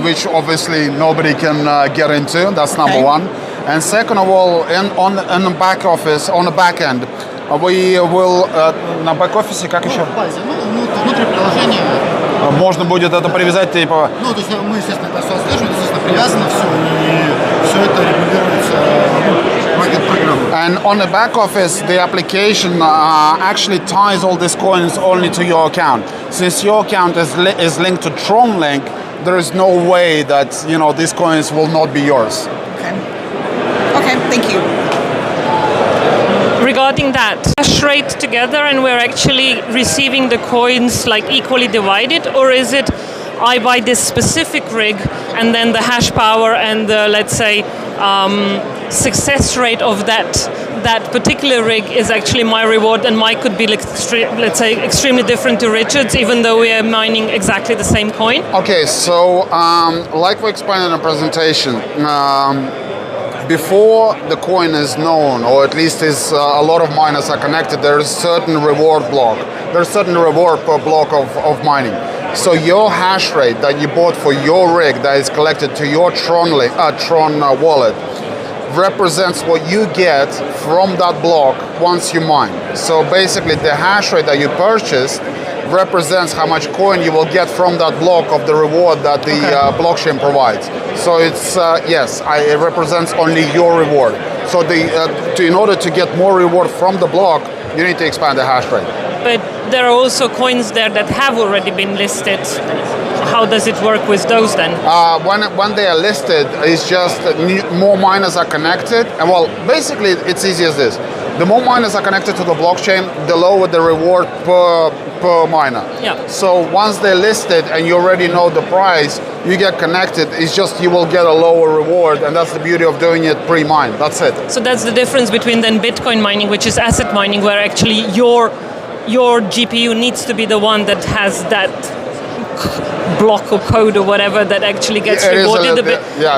which obviously nobody can get into. That's number one. And second of all, on the back office, on the back end, we will на бэк-офисе как еще?
Внутри приложения.
Можно будет это привязать типа.
То есть мы, естественно, это все отслеживаем, естественно, привязано все, и все это регулируется программой.
And on the back office, the application actually ties all these coins only to your account. Since your account is linked to Tron Link, there is no way that these coins will not be yours.
Okay, thank you.
Regarding that, hash rate together and we're actually receiving the coins like equally divided, or is it I buy this specific rig and then the hash power and the, let's say, success rate of that particular rig is actually my reward, and mine could be let's say extremely different to Richard's, even though we are mining exactly the same coin?
Okay, so like we explained in the presentation, before the coin is known, or at least a lot of miners are connected, there is certain reward block. There's certain reward per block of mining. So your hash rate that you bought for your rig that is collected to your Tron wallet represents what you get from that block once you mine. So basically the hash rate that you purchased represents how much coin you will get from that block of the reward that the blockchain provides. So it's it represents only your reward. So in order to get more reward from the block, you need to expand the hash rate.
But there are also coins there that have already been listed. How does it work with those then?
When they are listed, it's just that more miners are connected. And well, basically, it's easy as this. The more miners are connected to the blockchain, the lower the reward per miner.
Yeah.
So once they're listed and you already know the price, you get connected. It's just you will get a lower reward, and that's the beauty of doing it pre-mine. That's it.
So that's the difference between then Bitcoin mining, which is asset mining, where actually your GPU needs to be the one that has that block or code or whatever that actually gets rewarded.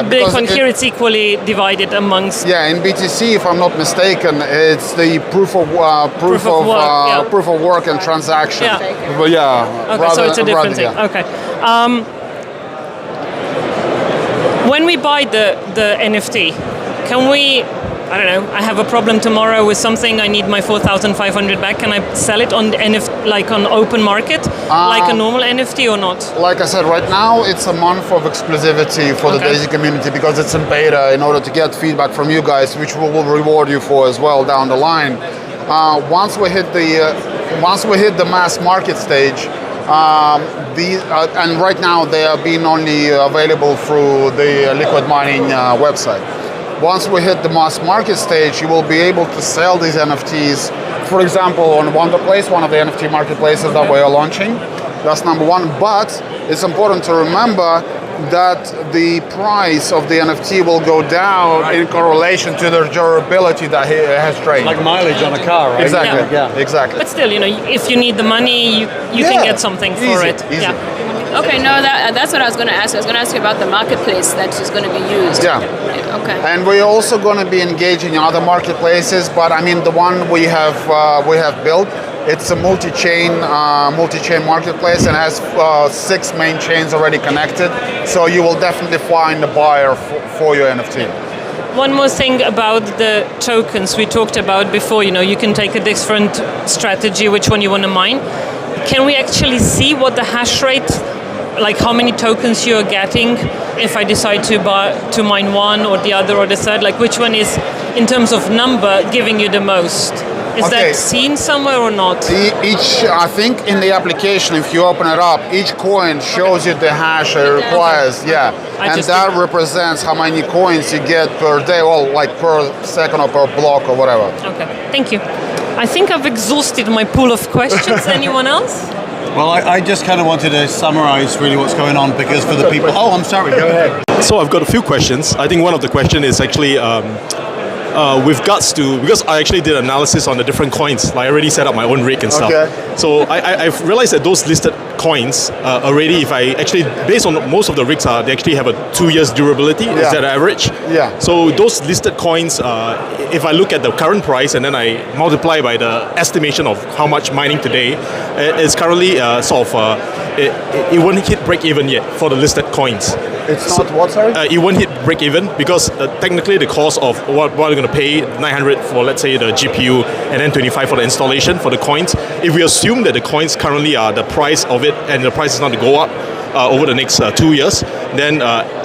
Bitcoin here it's equally divided amongst.
Yeah, in BTC, if I'm not mistaken, it's the proof of work and transaction.
Yeah.
But yeah.
Okay, so it's a different thing.
Yeah.
Okay. When we buy the NFT, can we? I don't know, I have a problem tomorrow with something, I need my 4,500 back. Can I sell it on on open market, like a normal NFT or not?
Like I said, right now it's a month of exclusivity for the DAISY community because it's in beta in order to get feedback from you guys, which we will reward you for as well down the line. Once we hit the mass market stage, and right now they are being only available through the Liquid Mining website. Once we hit the mass market stage, you will be able to sell these NFTs, for example, on Wonderplace, one of the NFT marketplaces that we are launching. That's number one. But it's important to remember that the price of the NFT will go down in correlation to the durability that it has trained.
Like mileage on a car, right?
Exactly.
Yeah.
Exactly.
But still, if you need the money, you can get something for
Easy.
it.
Easy.
Yeah.
Okay, no, that's what I was going to ask. I was going to ask you about the marketplace that is going to be used.
Yeah.
Okay.
And we're also going to be engaging in other marketplaces, but I mean the one we have built, it's a multi-chain marketplace and has 6 main chains already connected. So you will definitely find a buyer for your NFT.
One more thing about the tokens we talked about before. You can take a different strategy, which one you want to mine. Can we actually see what the hash rate, like how many tokens you're getting if I decide to mine one or the other or the third? Like which one is, in terms of number, giving you the most? Is that seen somewhere or not?
I think in the application, if you open it up, each coin shows you the hash it requires. Yeah, and that represents how many coins you get per day, or like per second or per block or whatever.
Okay, thank you. I think I've exhausted my pool of questions. Anyone else?
Well, I just kind of wanted to summarize really what's going on, because for the people... Oh, I'm sorry, go ahead.
So I've got a few questions. I think one of the questions is actually with regards to, because I actually did analysis on the different coins, like I already set up my own rig and stuff.
Okay.
So I've realized that those listed coins already, if I actually, based on most of the rigs, they actually have a 2 years durability. Is that average?
Yeah.
So those listed coins, if I look at the current price and then I multiply by the estimation of how much mining today, it's currently it won't hit break even yet for the listed coins.
It's not what, sorry?
It won't hit break even because technically the cost of what we're going to pay, 900 for, let's say, the GPU and then 25 for the installation for the coins. If we assume that the coins currently are the price of it and the price is not to go up over the next 2 years, then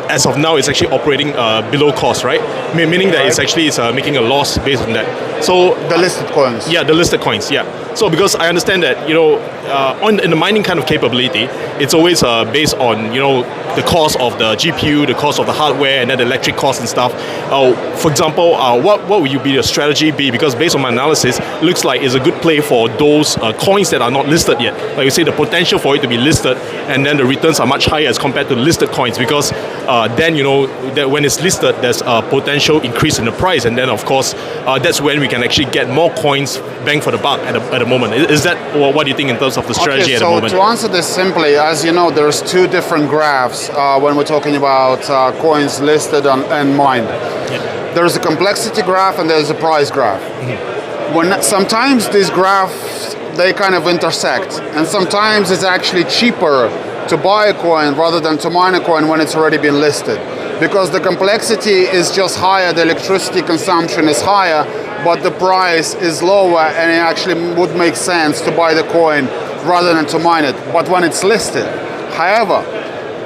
as of now it's actually operating below cost, right? Meaning that it's actually making a loss based on that. So
the listed coins.
Yeah, the listed coins. Yeah. So because I understand that in the mining kind of capability, it's always based on the cost of the GPU, the cost of the hardware, and then the electric cost and stuff. For example, what would you be your strategy be? Because based on my analysis, it looks like it's a good play for those coins that are not listed yet. Like you say, the potential for it to be listed, and then the returns are much higher as compared to listed coins, because then that when it's listed, there's a potential increase in the price, and then of course that's when we can actually get more coins bang for the buck at the moment. Is that what do you think in terms of the strategy at the moment?
So to answer this simply, as you know, there's two different graphs when we're talking about coins listed and mined. Yeah. There's a complexity graph and there's a price graph. Mm-hmm. When sometimes these graphs, they kind of intersect, and sometimes it's actually cheaper to buy a coin rather than to mine a coin when it's already been listed, because the complexity is just higher, the electricity consumption is higher, but the price is lower, and it actually would make sense to buy the coin rather than to mine it. But when it's listed, however,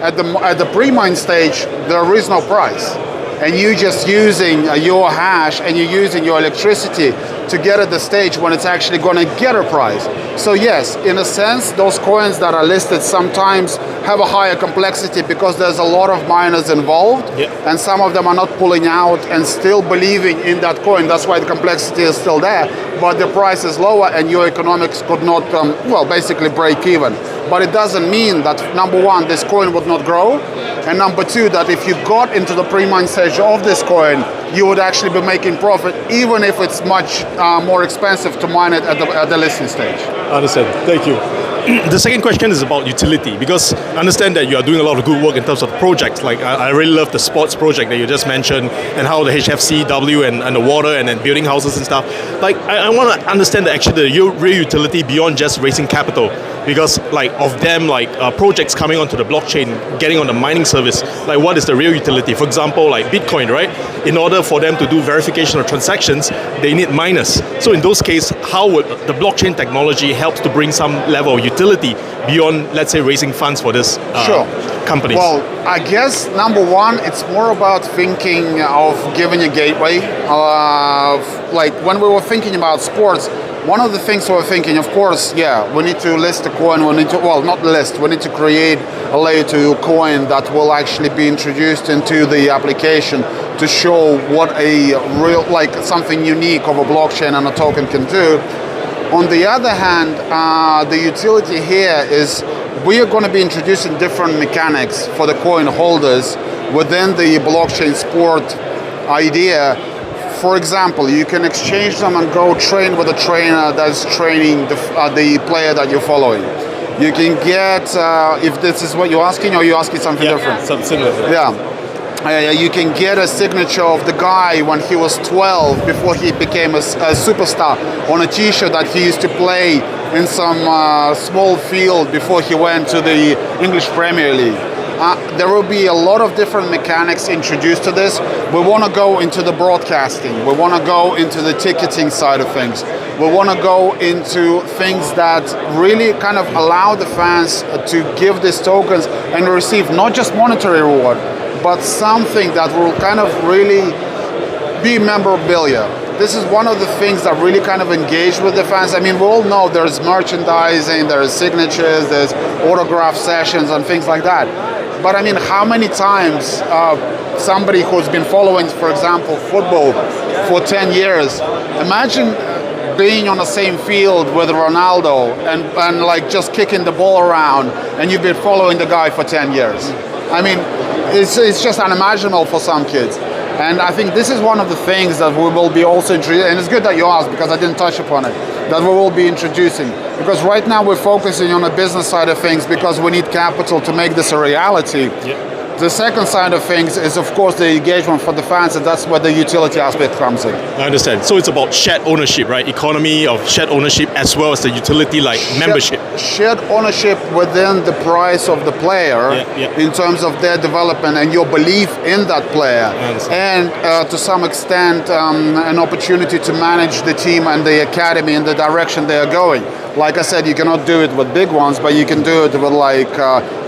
at the pre-mine stage, there is no price, and you're just using your hash and you're using your electricity to get at the stage when it's actually going to get a price. So yes, in a sense, those coins that are listed sometimes have a higher complexity because there's a lot of miners involved, and some of them are not pulling out and still believing in that coin. That's why the complexity is still there, but the price is lower and your economics could not, basically break even. But it doesn't mean that, number one, this coin would not grow, and number two, that if you got into the pre-mine stage of this coin, you would actually be making profit, even if it's much more expensive to mine it at the listing stage.
Understand. Thank you. The second question is about utility, because I understand that you are doing a lot of good work in terms of projects. Like I really love the sports project that you just mentioned, and how the HFCW and the water and then building houses and stuff. Like I want to understand the real utility beyond just raising capital, because like of them, like projects coming onto the blockchain, getting on the mining service, like what is the real utility? For example, like Bitcoin, right? In order for them to do verification of transactions, they need miners. So in those cases, how would the blockchain technology help to bring some level of utility beyond, let's say, raising funds for this companies?
Well, I guess number one, it's more about thinking of giving a gateway. Like when we were thinking about sports, one of the things we were thinking, of course, we need to list a coin. We need to, we need to create a layer 2 coin that will actually be introduced into the application to show what a real, like something unique of a blockchain and a token can do. On the other hand, the utility here is we are going to be introducing different mechanics for the coin holders within the blockchain sport idea. For example, you can exchange them and go train with a trainer that's training the player that you're following. You can get, if this is what you're asking, or you're asking something different?
Something similar.
You can get a signature of the guy when he was 12, before he became a superstar, on a t-shirt that he used to play in some small field before he went to the English Premier League. There will be a lot of different mechanics introduced to this. We want to go into the broadcasting. We want to go into the ticketing side of things. We want to go into things that really kind of allow the fans to give these tokens and receive not just monetary reward, but something that will kind of really be memorabilia. This is one of the things that really kind of engage with the fans. I mean, we all know there's merchandising, there's signatures, there's autograph sessions and things like that. But I mean, how many times somebody who's been following, for example, football for 10 years, imagine being on the same field with Ronaldo and like just kicking the ball around, and you've been following the guy for 10 years. I mean, it's just unimaginable for some kids. And I think this is one of the things that we will be also introducing, and it's good that you asked because I didn't touch upon it, that we will be introducing. Because right now we're focusing on the business side of things because we need capital to make this a reality. Yep. The second side of things is, of course, the engagement for the fans, and that's where the utility aspect comes in.
I understand. So it's about shared ownership, right? Economy of shared ownership as well as the utility like membership.
Shared ownership within the price of the player in terms of their development and your belief in that player. And to some extent, an opportunity to manage the team and the academy in the direction they are going. Like I said, you cannot do it with big ones, but you can do it with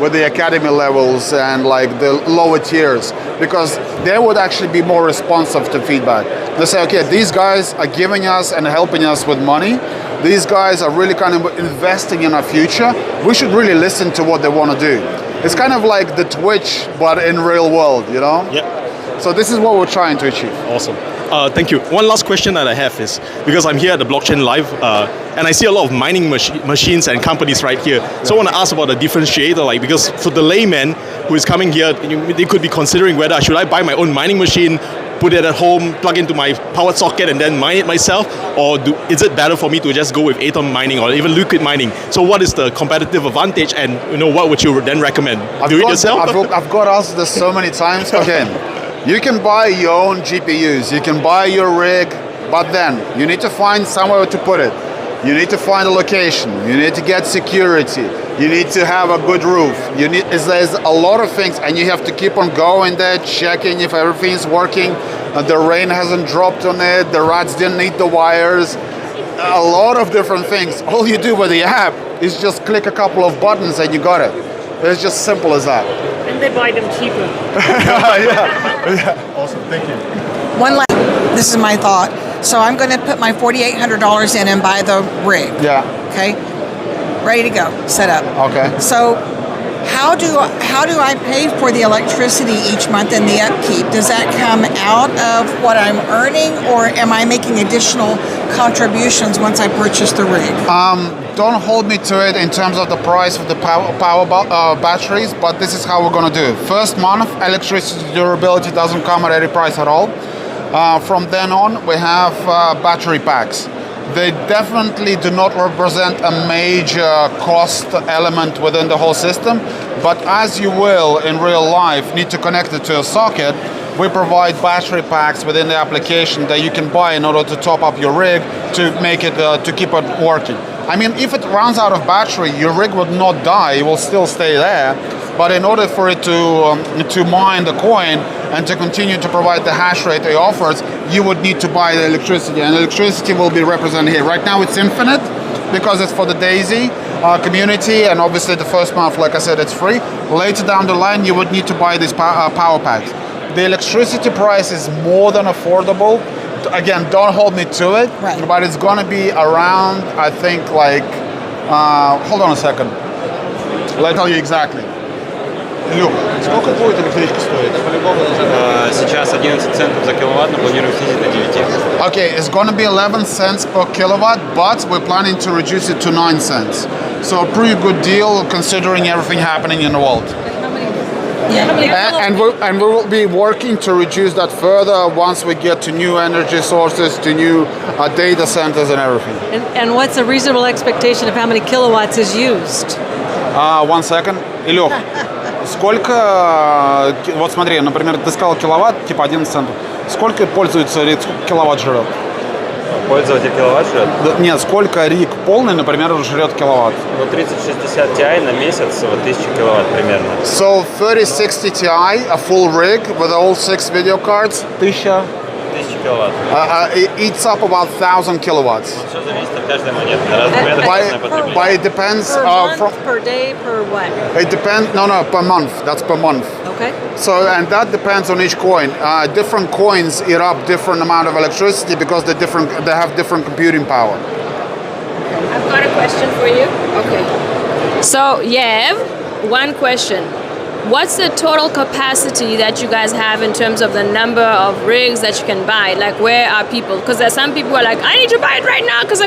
with the academy levels and like the lower tiers, because they would actually be more responsive to feedback. They say, okay, these guys are giving us and helping us with money. These guys are really kind of investing in our future. We should really listen to what they want to do. It's kind of like the Twitch, but in real world, you know?
Yeah.
So this is what we're trying to achieve.
Awesome. Thank you. One last question that I have is, because I'm here at the Blockchain Live, and I see a lot of mining machines and companies right here. So I want to ask about the differentiator, like, because for the layman who is coming here, they could be considering whether should I buy my own mining machine, put it at home, plug into my powered socket and then mine it myself, or is it better for me to just go with Atom mining or even liquid mining? So what is the competitive advantage, and what would you then recommend? Do it yourself?
I've got asked this so many times. Again, you can buy your own GPUs, you can buy your rig, but then you need to find somewhere to put it. You need to find a location, you need to get security, you need to have a good roof. There's a lot of things, and you have to keep on going there, checking if everything's working, the rain hasn't dropped on it, the rats didn't eat the wires, a lot of different things. All you do with the app is just click a couple of buttons and you got it. It's just simple as that.
And they buy them cheaper.
yeah.
Awesome, thank you.
One last, this is my thought. So I'm going to put my $4,800 in and buy the rig.
Yeah.
Okay. Ready to go. Set up.
Okay.
So how do I pay for the electricity each month and the upkeep? Does that come out of what I'm earning, or am I making additional contributions once I purchase the rig?
Don't hold me to it in terms of the price of the power batteries, but this is how we're going to do it. First month, electricity durability doesn't come at any price at all. From then on, we have battery packs. They definitely do not represent a major cost element within the whole system, but as you will in real life need to connect it to a socket, we provide battery packs within the application that you can buy in order to top up your rig to make it to keep it working. I mean, if it runs out of battery, your rig would not die; it will still stay there. But in order for it to mine the coin and to continue to provide the hash rate it offers, you would need to buy the electricity, and electricity will be represented here. Right now, it's infinite because it's for the DAISY community, and obviously the first month, like I said, it's free. Later down the line, you would need to buy these power packs. The electricity price is more than affordable. Again, don't hold me to it,
right,
but it's going to be around, I think, like, hold on a second. I'll tell you exactly. Люк, сколько будет электричка стоить?
Сейчас 11 центов за киловатт, но планируем снизить до 9.
Okay, it's going to be 11 cents per kilowatt, but we're planning to reduce it to 9 cents. So a pretty good deal considering everything happening in the world. And we will be working to reduce that further once we get to new energy sources, to new data centers and everything.
And what's a reasonable expectation of how many kilowatts is used?
1 second. Илюх, сколько, вот смотри, например, ты сказал киловатт, типа 11 центов. Сколько пользуется, сколько киловатт жрет?
Пользователь киловатт жрет?
Нет, сколько риг полный, например, жрет киловатт?
Ну, 3060 Ti на месяц, вот 1000 киловатт примерно.
So 3060 Ti, a full rig with all 6 video cards, 1000
киловатт.
It eats up about 1000 kilowatts.
Все зависит от каждой монеты. На разных монетах разное потребление.
But it depends
Per month,
from.
per day, per what?
It depends. No, per month. That's per month.
Okay.
So, and that depends on each coin. Different coins eat up different amount of electricity because they have different computing power.
I've got a question for you. Okay. So, Yev, one question. What's the total capacity that you guys have in terms of the number of rigs that you can buy? Like, where are people? Because there's some people who are like, I need to buy it right now because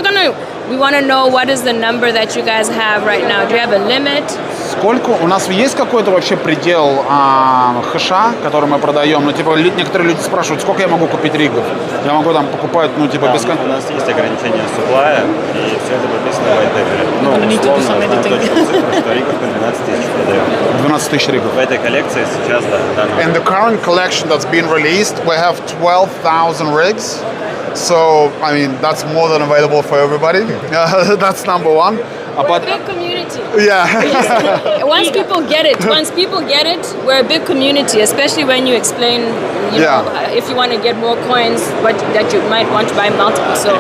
we want to know what is the number that you guys have right now. Do you have a limit?
Сколько у нас есть какой-то вообще предел хэша, который мы продаем? Ну, типа, некоторые люди спрашивают, сколько я могу купить ригов? Я могу там покупать, ну, типа, без...
У нас есть ограничение суплая, и все это прописано в white-paper. Ну, условно, знаем точную цифру, что ригов по 12 тысяч продаем.
12 тысяч ригов.
В этой коллекции сейчас, да.
In the current collection that's been released, we have 12,000 rigs. So, I mean, that's more than available for everybody. That's number one.
We're a big community.
Yeah.
Once people get it, we're a big community, especially when you explain, you know, if you want to get more coins, that you might want to buy multiple. So.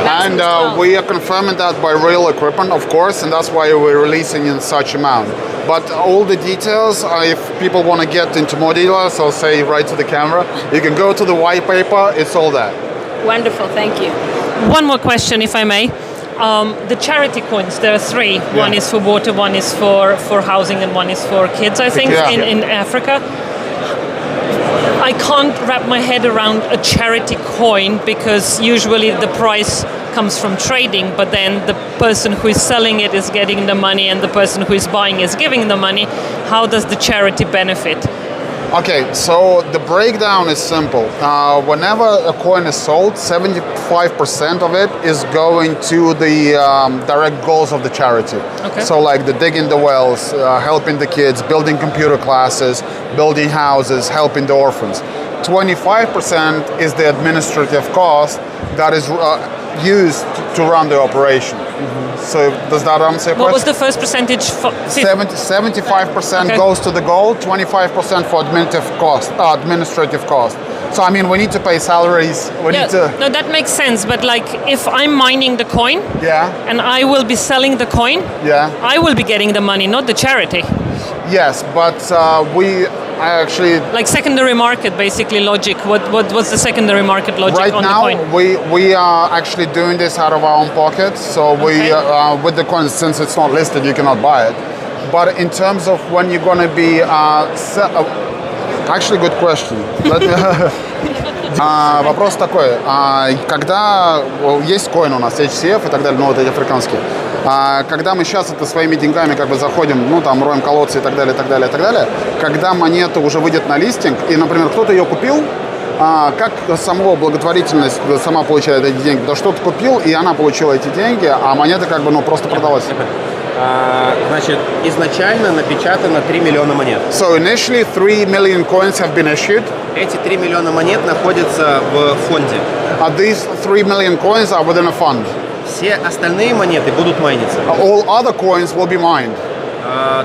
And we are confirming that by real equipment, of course, and that's why we're releasing in such amount. But all the details, if people want to get into more details, I'll say right to the camera, you can go to the white paper, it's all there.
Wonderful, thank you.
One more question, if I may. The charity coins, there are three.
Yeah.
One is for water, one is for housing, and one is for kids, I think, in Africa. I can't wrap my head around a charity coin because usually the price comes from trading, but then the person who is selling it is getting the money and the person who is buying is giving the money. How does the charity benefit?
Okay, so the breakdown is simple. Whenever a coin is sold, 75% of it is going to the direct goals of the charity.
Okay.
So like the digging the wells, helping the kids, building computer classes, building houses, helping the orphans. 25% is the administrative cost that is used to run the operation. So does that answer your question?
What was the first percentage?
75% goes to the goal, 25% for administrative cost. So I mean, we need to pay salaries.
No, that makes sense. But like, if I'm mining the coin, and I will be selling the coin, I will be getting the money, not the charity.
Yes, but I actually
like secondary market basically logic. What's the secondary market logic
right
on
now,
the coin?
We are actually doing this out of our own pocket. So we with the coins, since it's not listed, you cannot buy it. But in terms of when you're going to be actually good question. Вопрос такой, когда есть коин у нас, HCF и так далее, ну вот эти африканские, когда мы сейчас это своими деньгами как бы заходим, ну там роем колодцы и так далее, когда монета уже выйдет на листинг, и, например, кто-то ее купил, как самого благотворительность сама получает эти деньги? Потому что кто-то купил, и она получила эти деньги, а монета как бы, ну, просто продалась.
Значит, изначально напечатано 3 миллиона монет.
So initially 3 million coins have been issued.
Эти 3 миллиона монет находятся в фонде.
These 3 million coins are within a fund.
Все остальные монеты будут майниться.
All other coins will be mined.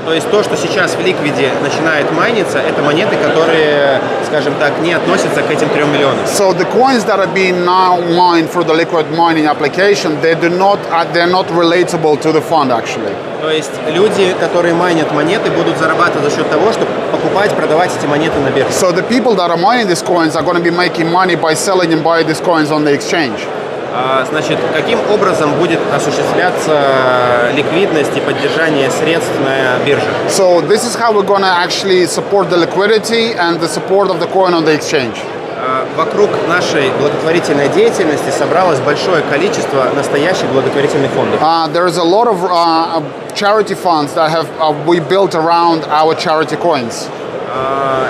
То есть то, что сейчас в ликвиде начинает майниться, это монеты, которые, скажем так, не относятся к этим 3 миллионам.
So the coins that are being now mined for the liquid mining application, they're not relatable to the fund actually.
То есть люди, которые майнят монеты, будут зарабатывать за счет того, чтобы покупать, продавать эти монеты на бирже.
So the people that are mining these coins are going to be making money by selling and buying these coins on the exchange.
Значит, каким образом будет осуществляться ликвидность и поддержание средств на бирже?
So this is how we're going to actually support the liquidity and the support of the coin on the exchange.
Вокруг нашей благотворительной деятельности собралось большое количество настоящих благотворительных фондов.
There is a lot of charity funds that have we built around our charity coins.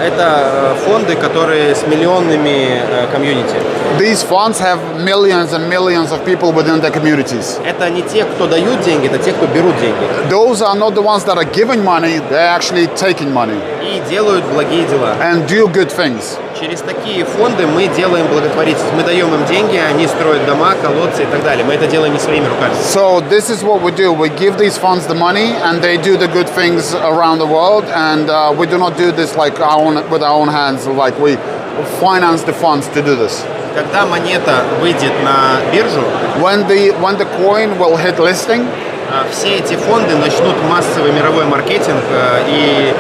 Это фонды, которые с миллионными комьюнити.
These funds have millions and millions of people within their communities.
Это не те, кто дают деньги, это те, кто берут деньги.
Those are not the ones that are giving money, they're actually taking money.
И делают благие дела.
And do good things.
Через такие фонды мы делаем благотворительность. Мы даем им деньги, они строят дома, колодцы и так далее. Мы это делаем не своими руками.
So this is what we do. We give these funds the money, and they do the good things around the world. And we do not do this like with our own hands. Like we finance the funds to do this.
Когда монета выйдет на биржу,
when the coin will hit listing,
все эти фонды начнут массовый мировой маркетинг и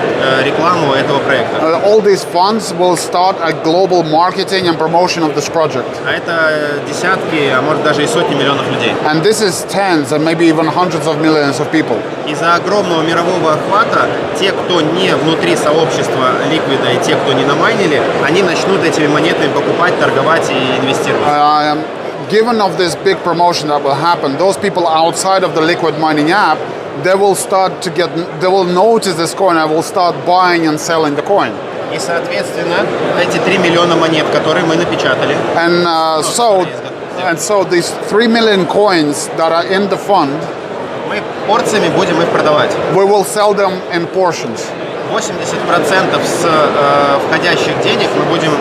рекламу этого проекта.
All these funds will start a global marketing and promotion of this project.
А это десятки, а может даже и сотни миллионов людей.
And this is tens and maybe even hundreds of millions of people.
Из-за огромного мирового охвата те, кто не внутри сообщества ликвида и те, кто не намайнили, они начнут этими монетами покупать, торговать и инвестировать.
Given of this big promotion that will happen, those people outside of the liquid mining app, they will notice this coin and will start buying and selling the coin.
И, соответственно, эти 3 миллиона монет, которые мы напечатали.
And so these 3 million coins that are in the fund,
мы порциями будем их продавать.
We will sell them in portions.
80% с входящих денег мы будем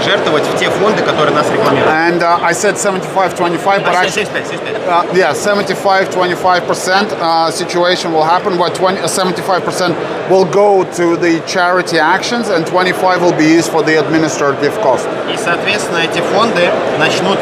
жертвовать в те фонды, которые нас рекламируют.
And I said 75-25, but actually, 75-25% situation will happen, where 75% will go to the charity actions, and 25% will be used for the administrative cost.
И, соответственно, эти фонды начнут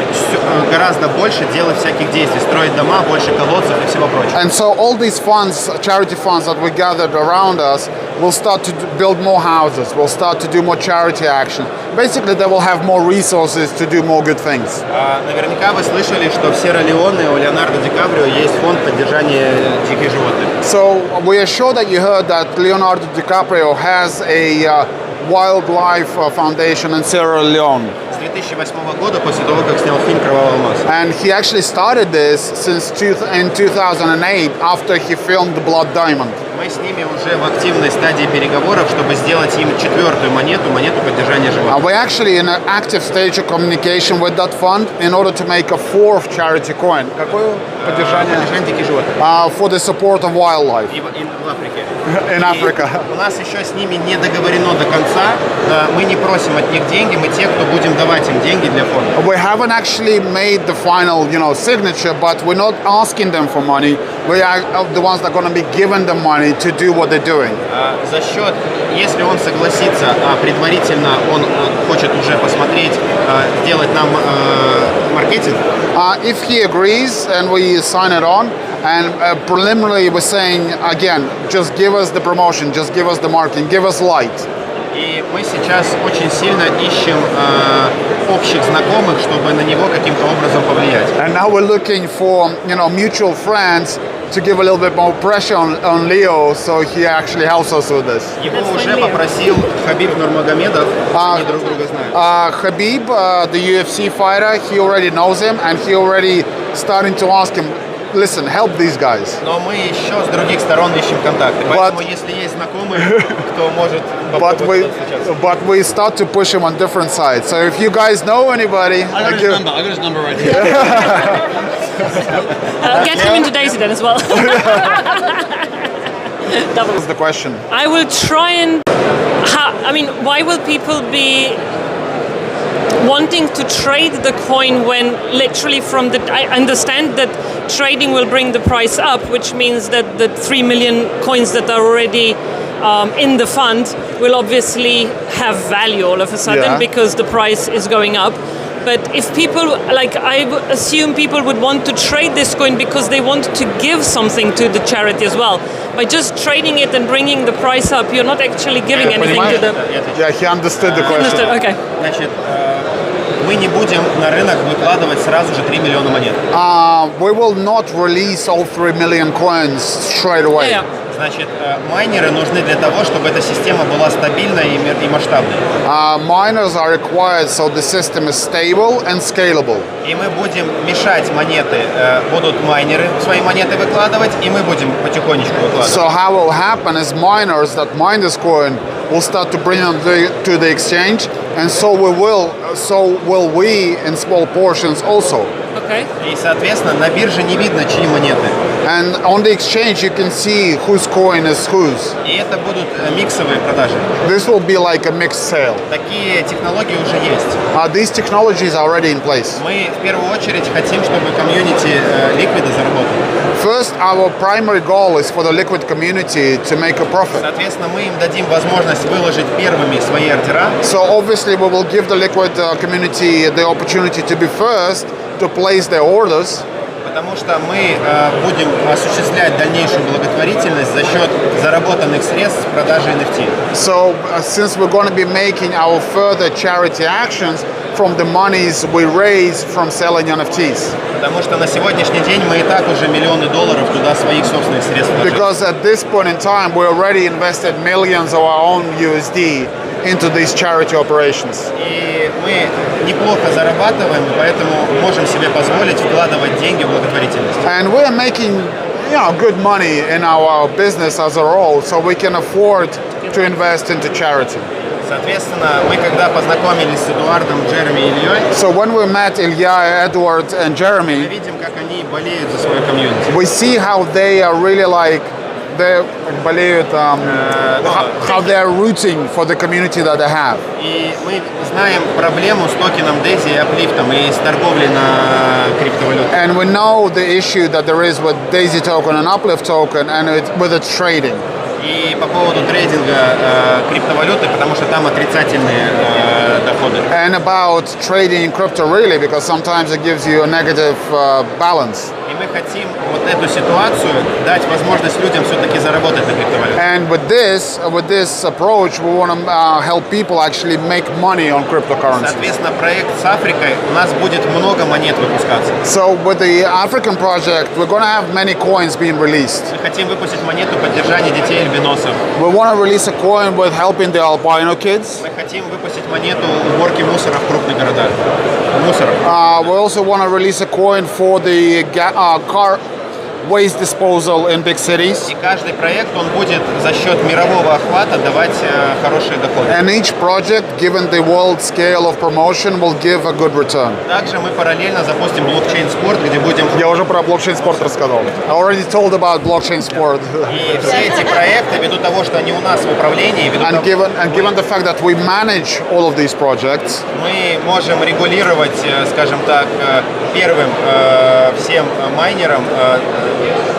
гораздо больше делать всяких действий, строить дома, больше колодцев и всего прочего.
And so all these funds, charity funds that we gathered around us, will start to build more houses, will start to do more charity action. Basically, they will have more resources to do more good things.
Наверняка вы слышали, что в Сьерра-Леоне у Леонардо Ди Каприо есть фонд поддержания диких животных.
So we are sure that you heard that Leonardo DiCaprio has a wildlife foundation in Sierra Leone.
С 2008 года, после того, как снял фильм «Кровавый алмаз».
And he actually started this in 2008 after he filmed The Blood Diamond.
Мы с ними уже в активной стадии переговоров, чтобы сделать им четвертую монету поддержания животных.
We're actually in an active stage of communication with that fund in order to make a fourth charity coin. Какое поддержание?
Поддержание диких животных.
For the support of wildlife.
В Африке.
In Africa.
У нас еще с ними не договорено до конца. Мы не просим от них деньги, мы те, кто будем давать им деньги для фонда.
We haven't actually made the final, signature, but we're not asking them for money. We are the ones that are going to be giving them money to do what they're doing.
За счет, если он согласится, предварительно он хочет уже посмотреть, сделать нам маркетинг.
If he agrees and we sign it on, and preliminarily we're saying again, just give us the promotion, just give us the marketing, give us light.
И мы сейчас очень сильно ищем общих знакомых, чтобы на него каким-то образом повлиять.
And now we're looking for, mutual friends to give a little bit more pressure on Leo, so he actually helps us with this.
Его уже попросил Хабиб Нурмагомедов, они друг друга знают.
Habib, the UFC fighter, he already knows him, and he already starting to ask him, listen, help these guys.
Но мы еще с других сторон ищем контакты. Поэтому, если есть знакомые, кто может попробовать встречаться.
But we start to push him on different sides. So if you guys know anybody,
I got his number right here.
Get him into Daisy then as well.
That was the question.
I will try and. Why will people be wanting to trade the coin when literally I understand that trading will bring the price up, which means that the 3 million coins that are already in the fund will obviously have value all of a sudden because the price is going up. But if people, I assume people would want to trade this coin because they want to give something to the charity as well. By just trading it and bringing the price up, you're not actually giving anything to them.
Yeah, he understood the question.
Understood, okay.
Значит, мы не будем на рынок выкладывать сразу же 3 миллиона монет.
We will not release all 3 million coins straight away.
Yeah.
Значит, майнеры нужны для того, чтобы эта система была стабильной и масштабной.
Miners are required so the system is stable and scalable.
И мы будем мешать монеты, будут майнеры свои монеты выкладывать, и мы будем потихонечку выкладывать.
So how will happen is miners that mine this coin will start to bring them to the exchange, and so will we in small portions also.
Okay.
И, соответственно, на бирже не видно, чьи монеты.
And on the exchange, you can see whose coin is whose.
И это будут миксовые продажи.
This will be like a mixed sale.
Такие технологии уже есть.
These technologies are already in place.
Мы в первую очередь хотим, чтобы комьюнити ликвида заработал.
First, our primary goal is for the liquid community to make a profit.
Соответственно, мы им дадим возможность выложить первыми свои ордера.
So obviously, we will give the liquid community the opportunity to be first to place their orders.
Потому что мы будем осуществлять дальнейшую благотворительность за счет заработанных средств с продажи NFT.
So since we're going to be making our further charity actions from the monies we raise from selling NFTs.
Потому что на сегодняшний день мы и так уже миллионы долларов туда своих собственных средств вложили.
Because at this point in time, we already invested millions of our own USD into these charity operations.
И мы неплохо зарабатываем, поэтому можем себе позволить вкладывать деньги в благотворительность.
And we are making good money in our business as a whole, so we can afford to invest into charity.
Соответственно, мы когда познакомились с Эдуардом, Джереми и Ильей,
So when we met Ilya, Edward, and
мы
Jeremy,
видим, как они болеют за свою комьюнити.
we see how they are really how they're rooting for the community that they have.
И мы знаем проблему с токеном Daisy и UPLIFT и с торговлей на криптовалюте.
And we know the issue that there is with Daisy token and UPLIFT token and with its trading.
И по поводу трейдинга криптовалюты, потому что там отрицательные доходы.
And about trading in crypto really, because sometimes it gives you a negative balance.
И мы хотим вот эту ситуацию дать возможность людям все-таки заработать на криптовалюте.
And with this approach, we want to help people actually make money on cryptocurrencies.
Соответственно, проект с Африкой у нас будет много монет выпускаться.
So with the African project, we're going to have many coins being released.
Мы хотим выпустить монету поддержания детей альбиносов.
We want to release a coin with helping the albino kids.
Мы хотим выпустить монету уборки мусора в крупных городах. Мусора.
We also want to release a coin for the car waste disposal in big cities.
И каждый проект, он будет за счет мирового охвата давать хорошие доходы.
And each project, given the world scale of promotion, will give a good return.
Также мы параллельно запустим блокчейн-спорт, где будем...
Я уже про блокчейн-спорт рассказал. I already told about blockchain sport.
И все эти проекты, ввиду того, что они у нас в управлении,
and given the fact that we manage all of these projects,
мы можем регулировать, скажем так, первым всем майнерам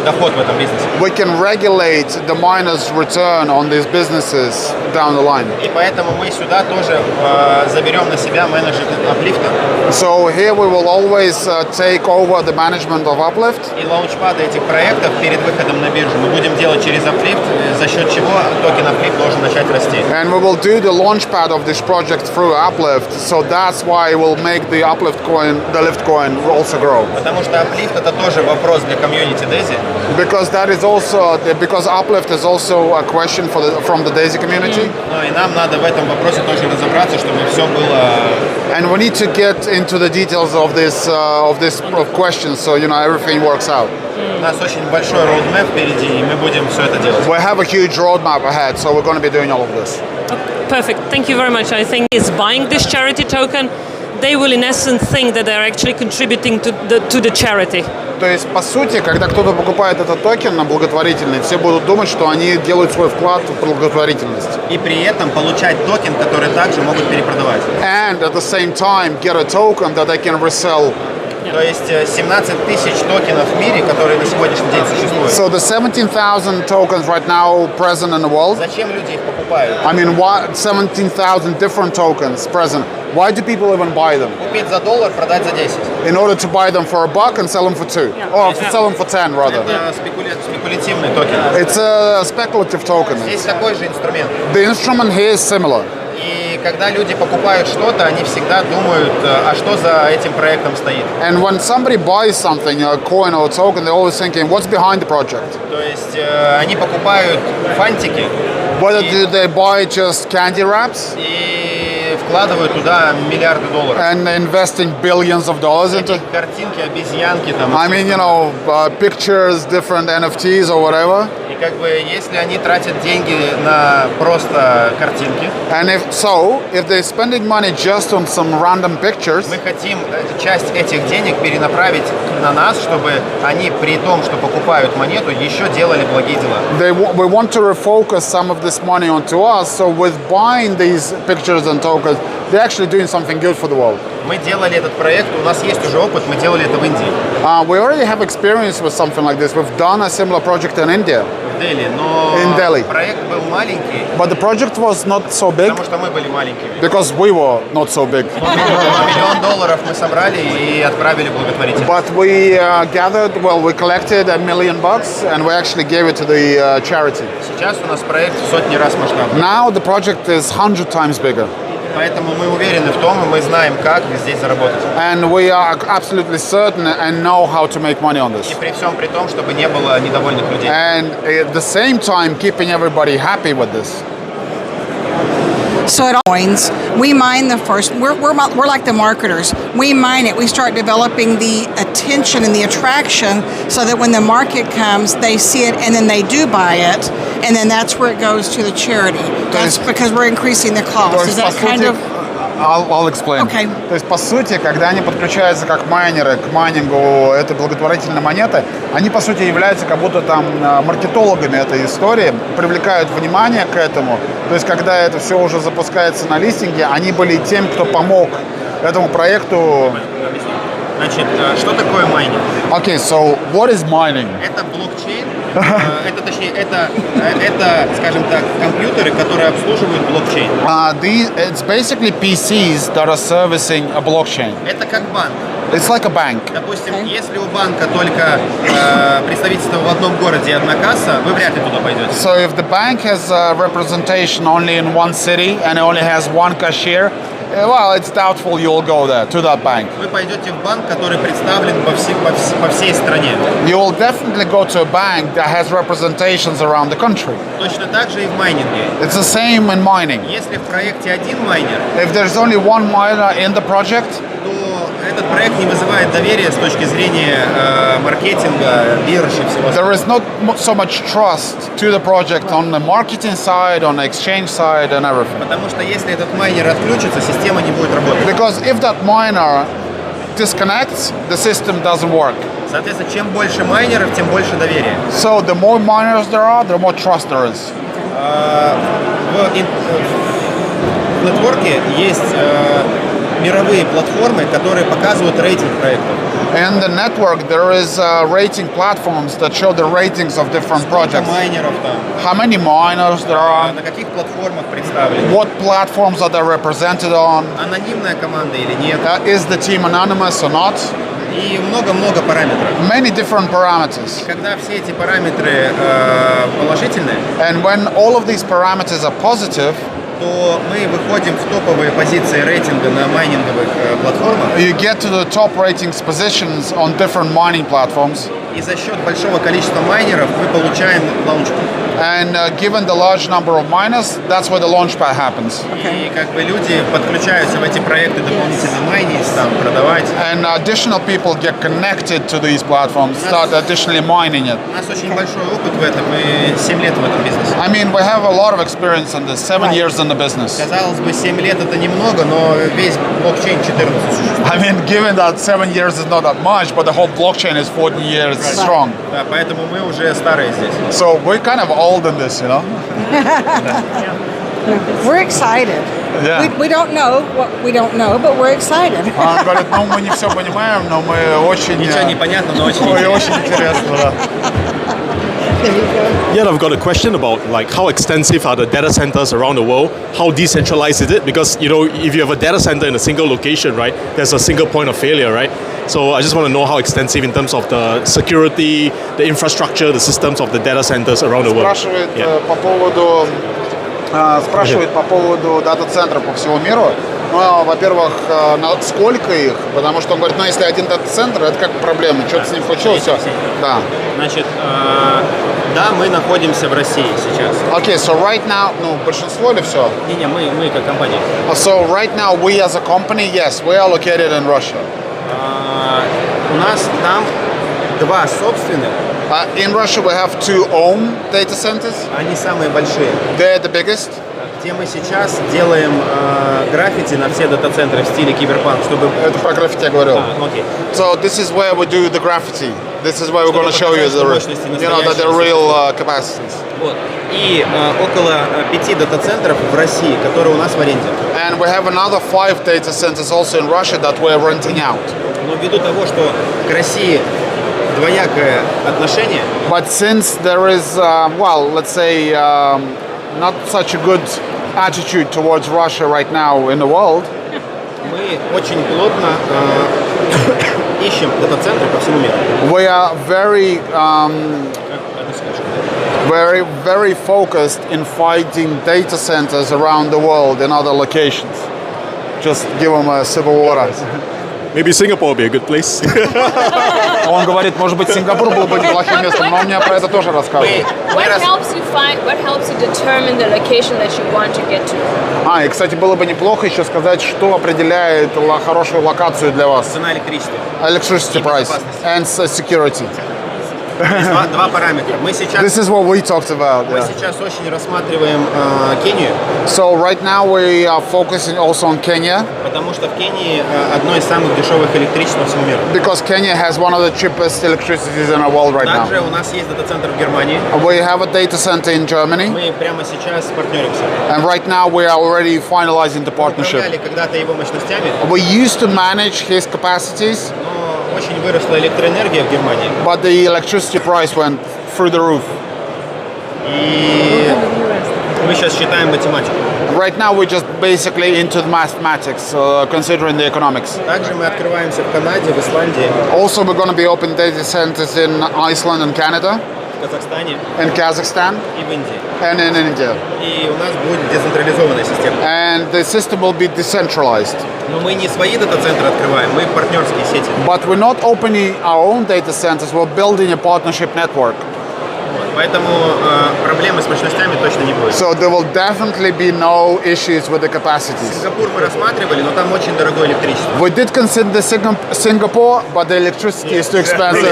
доход в этом бизнесе.
We can regulate the miners' return on these businesses down the line.
И поэтому мы сюда тоже заберем на себя менеджмент UPLIFT.
So here we will always take over the management of UPLIFT.
И лаунчпады этих проектов перед выходом на биржу мы будем делать через UPLIFT, за счет чего токен UPLIFT должен начать расти.
And we will do the launchpad of this project through UPLIFT. So that's why we'll make the UPLIFT coin, the LIFT coin, also grow.
Потому что UPLIFT это тоже вопрос для комьюнити Daisy.
Because UPLIFT is also a question from the Daisy community.
Ну и нам надо в этом вопросе тоже разобраться, чтобы все было.
And we need to get into the details of this question, so everything works out.
У нас очень большой roadmap впереди, и мы будем все это делать.
We have a huge roadmap ahead, so we're going to be doing all of this.
Perfect. Thank you very much. I think is buying this charity token, they will in essence think that they're actually contributing to the charity.
То есть, по сути, когда кто-то покупает этот токен на благотворительность, все будут думать, что они делают свой вклад в благотворительность.
И при этом получать токен, который также могут перепродавать.
And at the same time get a token that they can resell.
То есть 17 тысяч токенов в мире, которые на сегодняшний день существуют.
So the 17,000 tokens right now present in the world.
Zачем люди их покупают?
I mean, 17,000 different tokens present. Why do people even buy them?
Купить за $1, продать за 10.
In order to buy them for $1 and sell them for $2. Or sell them for 10 rather.
Это спекулятивный токен.
It's a speculative token.
Здесь такой же инструмент.
The instrument here is similar.
И когда люди покупают что-то, они всегда думают, а что за этим проектом стоит.
And when somebody buys something, a coin or a token, they're always thinking, what's behind the project?
То есть они покупают фантики.
Whether do they buy just candy wraps?
И вкладывают туда миллиарды долларов.
And investing billions of dollars into?
Картинки, обезьянки там.
I mean, pictures, different NFTs or whatever.
И как бы, если они тратят деньги на просто картинки,
and if they're spending money just on some random pictures,
мы хотим часть этих денег перенаправить на нас, чтобы они при том, что покупают монету, еще делали благие дела.
we want to refocus some of this money onto us, so with buying these pictures and tokens, they're actually doing something good for the world.
Мы делали этот проект, у нас есть уже опыт, мы делали это в Индии.
We already have experience with something like this. We've done a similar project in India.
В Дели, но
In Delhi.
проект был маленький,
But the project was not so big
потому что мы были маленькими.
because we were not so big.
$1 миллион мы собрали и отправили благотворительность.
But we we collected $1 million and we actually gave it to the charity.
Сейчас у нас проект в сотни раз масштабнее.
Now the project is 100 times bigger.
Поэтому мы уверены в том, и мы знаем, как здесь заработать.
And we are absolutely certain and know how to make money on this.
И при всем при том, чтобы не было недовольных людей.
And at the same time, keeping everybody happy with this.
So at Coins, we mine the first. We're like the marketers. We mine it. We start developing the attention and the attraction, so that when the market comes, they see it and then they do buy it, and then that's where it goes to the charity. That's because we're increasing the cost. Is that kind of?
I'll explain.
Okay.
То есть, по сути, когда они подключаются как майнеры к майнингу этой благотворительной монеты, они, по сути, являются как будто там маркетологами этой истории, привлекают внимание к этому. То есть, когда это все уже запускается на листинге, они были тем, кто помог этому проекту.
Значит, что такое майнинг?
Okay, so what is mining?
Это блокчейн, это, скажем так, компьютеры, которые обслуживают блокчейн.
It's basically PCs that are servicing a blockchain.
Это как банк.
It's like a bank.
Допустим, если у банка только представительство в одном городе и одна касса, вы вряд ли туда пойдете.
So if the bank has representation only in one city and it only has one cashier, well, it's doubtful you'll go there, to that bank.
Вы пойдете в банк, который представлен по всей стране.
You will definitely go to a bank that has representations around the country.
Точно так же и в майнинге.
It's the same in mining.
Если в проекте один майнер,
If there's only one miner in the project,
то этот проект не вызывает доверия с точки зрения маркетинга, биржи и всего.
there is not so much trust to the project on the marketing side, on the exchange side and everything.
Потому что если этот майнер отключится, система не будет работать.
Because if that miner disconnects, the system doesn't work.
Соответственно, чем больше майнеров, тем больше доверия.
So the more miners there are, the more trust there is.
В нетворке есть мировые платформы, которые показывают рейтинг проектов.
In the network, there is rating platforms that show the ratings of different projects.
Майнеров там,
How many miners there are,
на каких платформах представлены,
what platforms are they represented on,
анонимная команда или нет,
is the team anonymous or not,
и много-много параметров.
many different parameters.
Когда все эти параметры положительные,
And when all of these parameters are positive,
то мы выходим в топовые позиции рейтинга на майнинговых платформах.
you get to the top ratings positions on different mining platforms.
И за счет большого количества майнеров мы получаем Launchpad.
And given the large number of miners, that's where the Launchpad happens.
И как бы люди подключаются в эти проекты дополнительно майнить, там, продавать.
And additional people get connected to these platforms, start additionally mining it.
У нас очень большой опыт в этом, мы 7 лет в этом бизнесе.
I mean, we have a lot of experience in this, 7 years in the business.
Казалось бы, 7 лет это немного, но весь блокчейн 14 существует.
I mean, given that 7 years is not that much, but the whole blockchain is 40 years strong.
Да, поэтому мы уже старые здесь.
So we're kind of old in this, you know?
We're excited.
Yeah.
We don't know what we don't know, but we're excited.
Он говорит, ну мы не все понимаем, но мы очень...
Ничего не понятно, но очень
Ой,
интересно.
очень интересно, да.
Yeah, I've got a question about like how extensive are the data centers around the world? How decentralized is it? Because you know, if you have a data center in a single location, right, there's a single point of failure, right? So I just want to know how extensive in terms of the security, the infrastructure, the systems of the data centers around the world.
Спрашивает
Yeah.
по поводу дата-центров по всему миру. Ну, во-первых, сколько их? Потому что он говорит, ну, если один дата-центр, это как проблема, что-то с ним случилось, все. Да.
Значит, да, мы находимся в России сейчас.
Okay, so right now, ну, большинство или все?
Не, мы как компания.
So right now, we as a company, yes, we are located in Russia.
У нас там два собственных
In Russia we have 2 own data centers.
Они самые большие.
They're the biggest.
Где мы сейчас делаем граффити на все дата-центры в стиле киберпанк, чтобы...
Это про граффити я говорил.
Окей.
So this is where we do the graffiti. This is where we're going to show you the real capacities.
Вот. И около 5 дата-центров в России, которые у нас в аренде.
And we have another 5 data centers also in Russia that we're renting out.
Но ввиду того, что к России двоякое отношение.
But since there is, well, let's say, not such a good attitude towards Russia right now in the world,
мы очень плотно ищем дата-центры по всему миру.
we are very focused in finding data centers around the world in other locations. Just give them a sip of water.
Maybe Singapore would be a good place.
Он говорит, может быть, Сингапур был бы неплохим местом, но он мне про это тоже рассказывал.
What helps you determine the location that you want to get to?
И, кстати, было бы неплохо еще сказать, что определяет хорошую локацию для вас.
Цена электричества.
Electricity price and security.
Два параметра. Мы сейчас...
This is what we talked about.
Мы сейчас очень рассматриваем Кению.
So right now we are focusing also on Kenya.
Потому что в Кении одно из самых дешевых электричеств во всем мире.
Because Kenya has one of the cheapest electricities in the world right now.
Также у нас есть дата-центр в Германии.
We have a data center in Germany.
Мы прямо сейчас партнеримся.
And right now we are already finalizing the partnership.
Мы управляли когда-то его мощностями.
We used to manage his capacities.
Очень выросла электроэнергия в Германии.
But the electricity price went through the roof.
И мы сейчас считаем математику.
Right now we're just basically into the mathematics, considering the economics.
Также мы открываемся в Канаде, в Исландии.
Also we're going to be open data centers in Iceland and Canada.
В Казахстане.
In Kazakhstan.
И в Индии.
And in India.
И у нас будет децентрализованная система.
And the system will be decentralized.
Но мы не свои дата-центры открываем, мы партнерские сети.
But we're not opening our own data centers, we're building a partnership network.
Поэтому проблемы с мощностями точно не будет.
So there will definitely be no issues with the capacities.
Сингапур мы рассматривали, но там очень дорогое электричество.
We did consider Singapore, but the electricity is too expensive.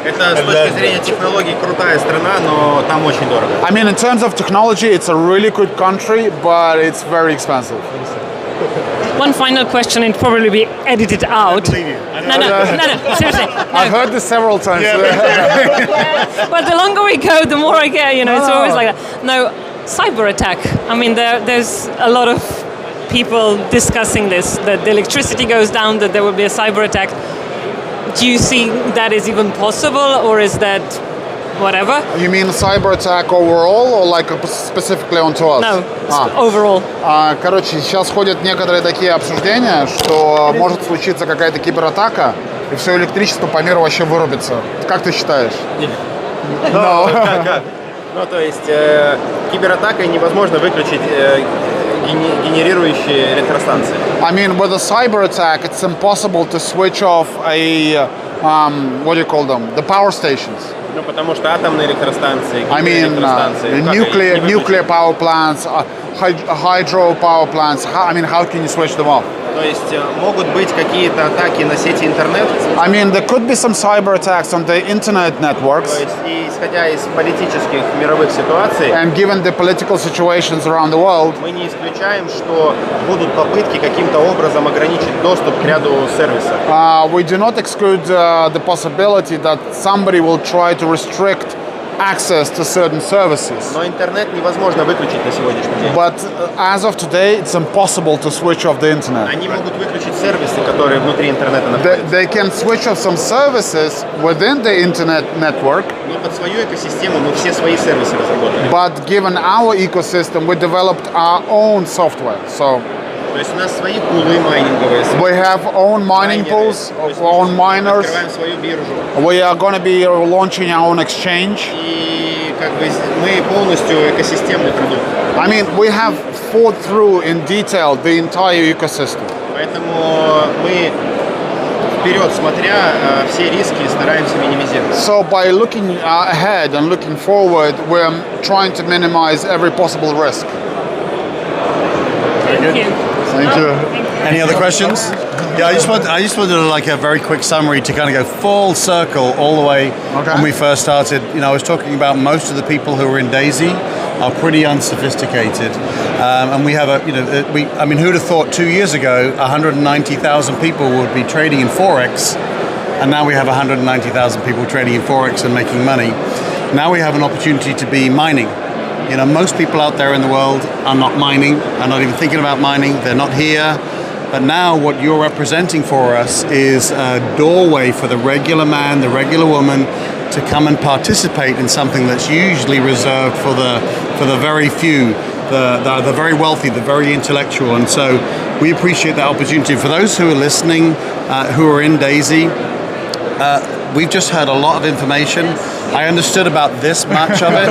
Это с точки зрения технологий крутая страна, но там очень дорого.
I mean, in terms of technology, it's a really good country, but it's very expensive.
One final question, and probably be edited out. No, seriously. No.
I've heard this several times.
But the longer we go, the more I get, it's always like that. No, cyber attack. I mean, there's a lot of people discussing this, that the electricity goes down, that there will be a cyber attack. Do you see that is even possible, or is that whatever?
You mean cyber attack overall, or like specifically onto us?
No, overall.
Короче, сейчас ходят некоторые такие обсуждения, что может случиться какая-то кибератака, и все электричество по миру вообще вырубится. Как ты считаешь?
Как? Ну, то есть кибератакой невозможно выключить генерирующие электростанции.
I mean, with a cyber attack, it's impossible to switch off what do you call them? The power stations.
Ну, потому что атомные электростанции,
I mean, nuclear power plants, hydro power plants. How can you switch them off?
То есть могут быть какие-то атаки на сети интернет.
I mean, there could be some cyber attacks on the internet networks.
То есть, исходя из политических мировых ситуаций,
and given the political situations around the world,
мы не исключаем, что будут попытки каким-то образом ограничить доступ к ряду сервисов.
We do not exclude the possibility that somebody will try to restrict access to certain services.
Но интернет невозможно выключить на сегодняшний день.
But as of today, it's impossible to switch off the internet.
Они могут выключить сервисы, которые внутри интернета находятся.
They can switch off some services within the internet network.
Но под свою экосистему мы все свои сервисы разработали.
But given our ecosystem, we developed our own software. So
то есть у нас свои пулы майнинговые.
We have own mining pools, own miners.
Открываем свою биржу.
We are going to be launching our own exchange.
И как бы мы полностью экосистемный продукт.
I mean, we have thought through in detail the entire ecosystem.
Поэтому мы вперед смотря все риски стараемся минимизировать.
So by looking ahead and looking forward, we're trying to minimize every possible risk.
Thank you.
Thank you.
Any other questions? Yeah, I just wanted like a very quick summary to kind of go full circle all the way when we first started. You know, I was talking about most of the people who are in Daisy are pretty unsophisticated, and we have I mean, who'd have thought 2 years ago 190,000 people would be trading in Forex, and now we have 190,000 people trading in Forex and making money. Now we have an opportunity to be mining. You know, most people out there in the world are not mining, are not even thinking about mining, they're not here. But now what you're representing for us is a doorway for the regular man, the regular woman to come and participate in something that's usually reserved for the very few, the very wealthy, the very intellectual. And so we appreciate that opportunity. For those who are listening, who are in Daisy, we've just heard a lot of information. I understood about this much of it.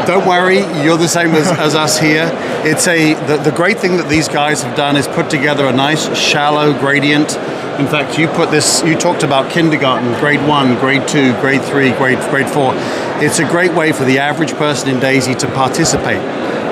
Don't worry, you're the same as us here. It's the great thing that these guys have done is put together a nice shallow gradient. In fact, you talked about kindergarten, grade 1, grade 2, grade 3, grade 4. It's a great way for the average person in Daisy to participate.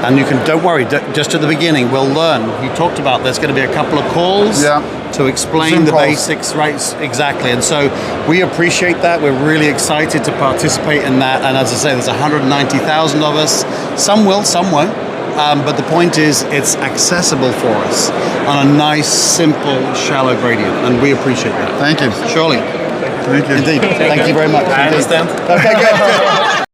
And you can, don't worry, just at the beginning, we'll learn. You talked about there's going to be a couple of calls to explain Zoom the calls. Basics, right? Exactly. And so we appreciate that. We're really excited to participate in that. And as I say, there's 190,000 of us. Some will, some won't. But the point is, it's accessible for us on a nice, simple, shallow gradient. And we appreciate that.
Thank you.
Surely.
Thank you.
Indeed. Thank you very much.
I understand.
Okay, good.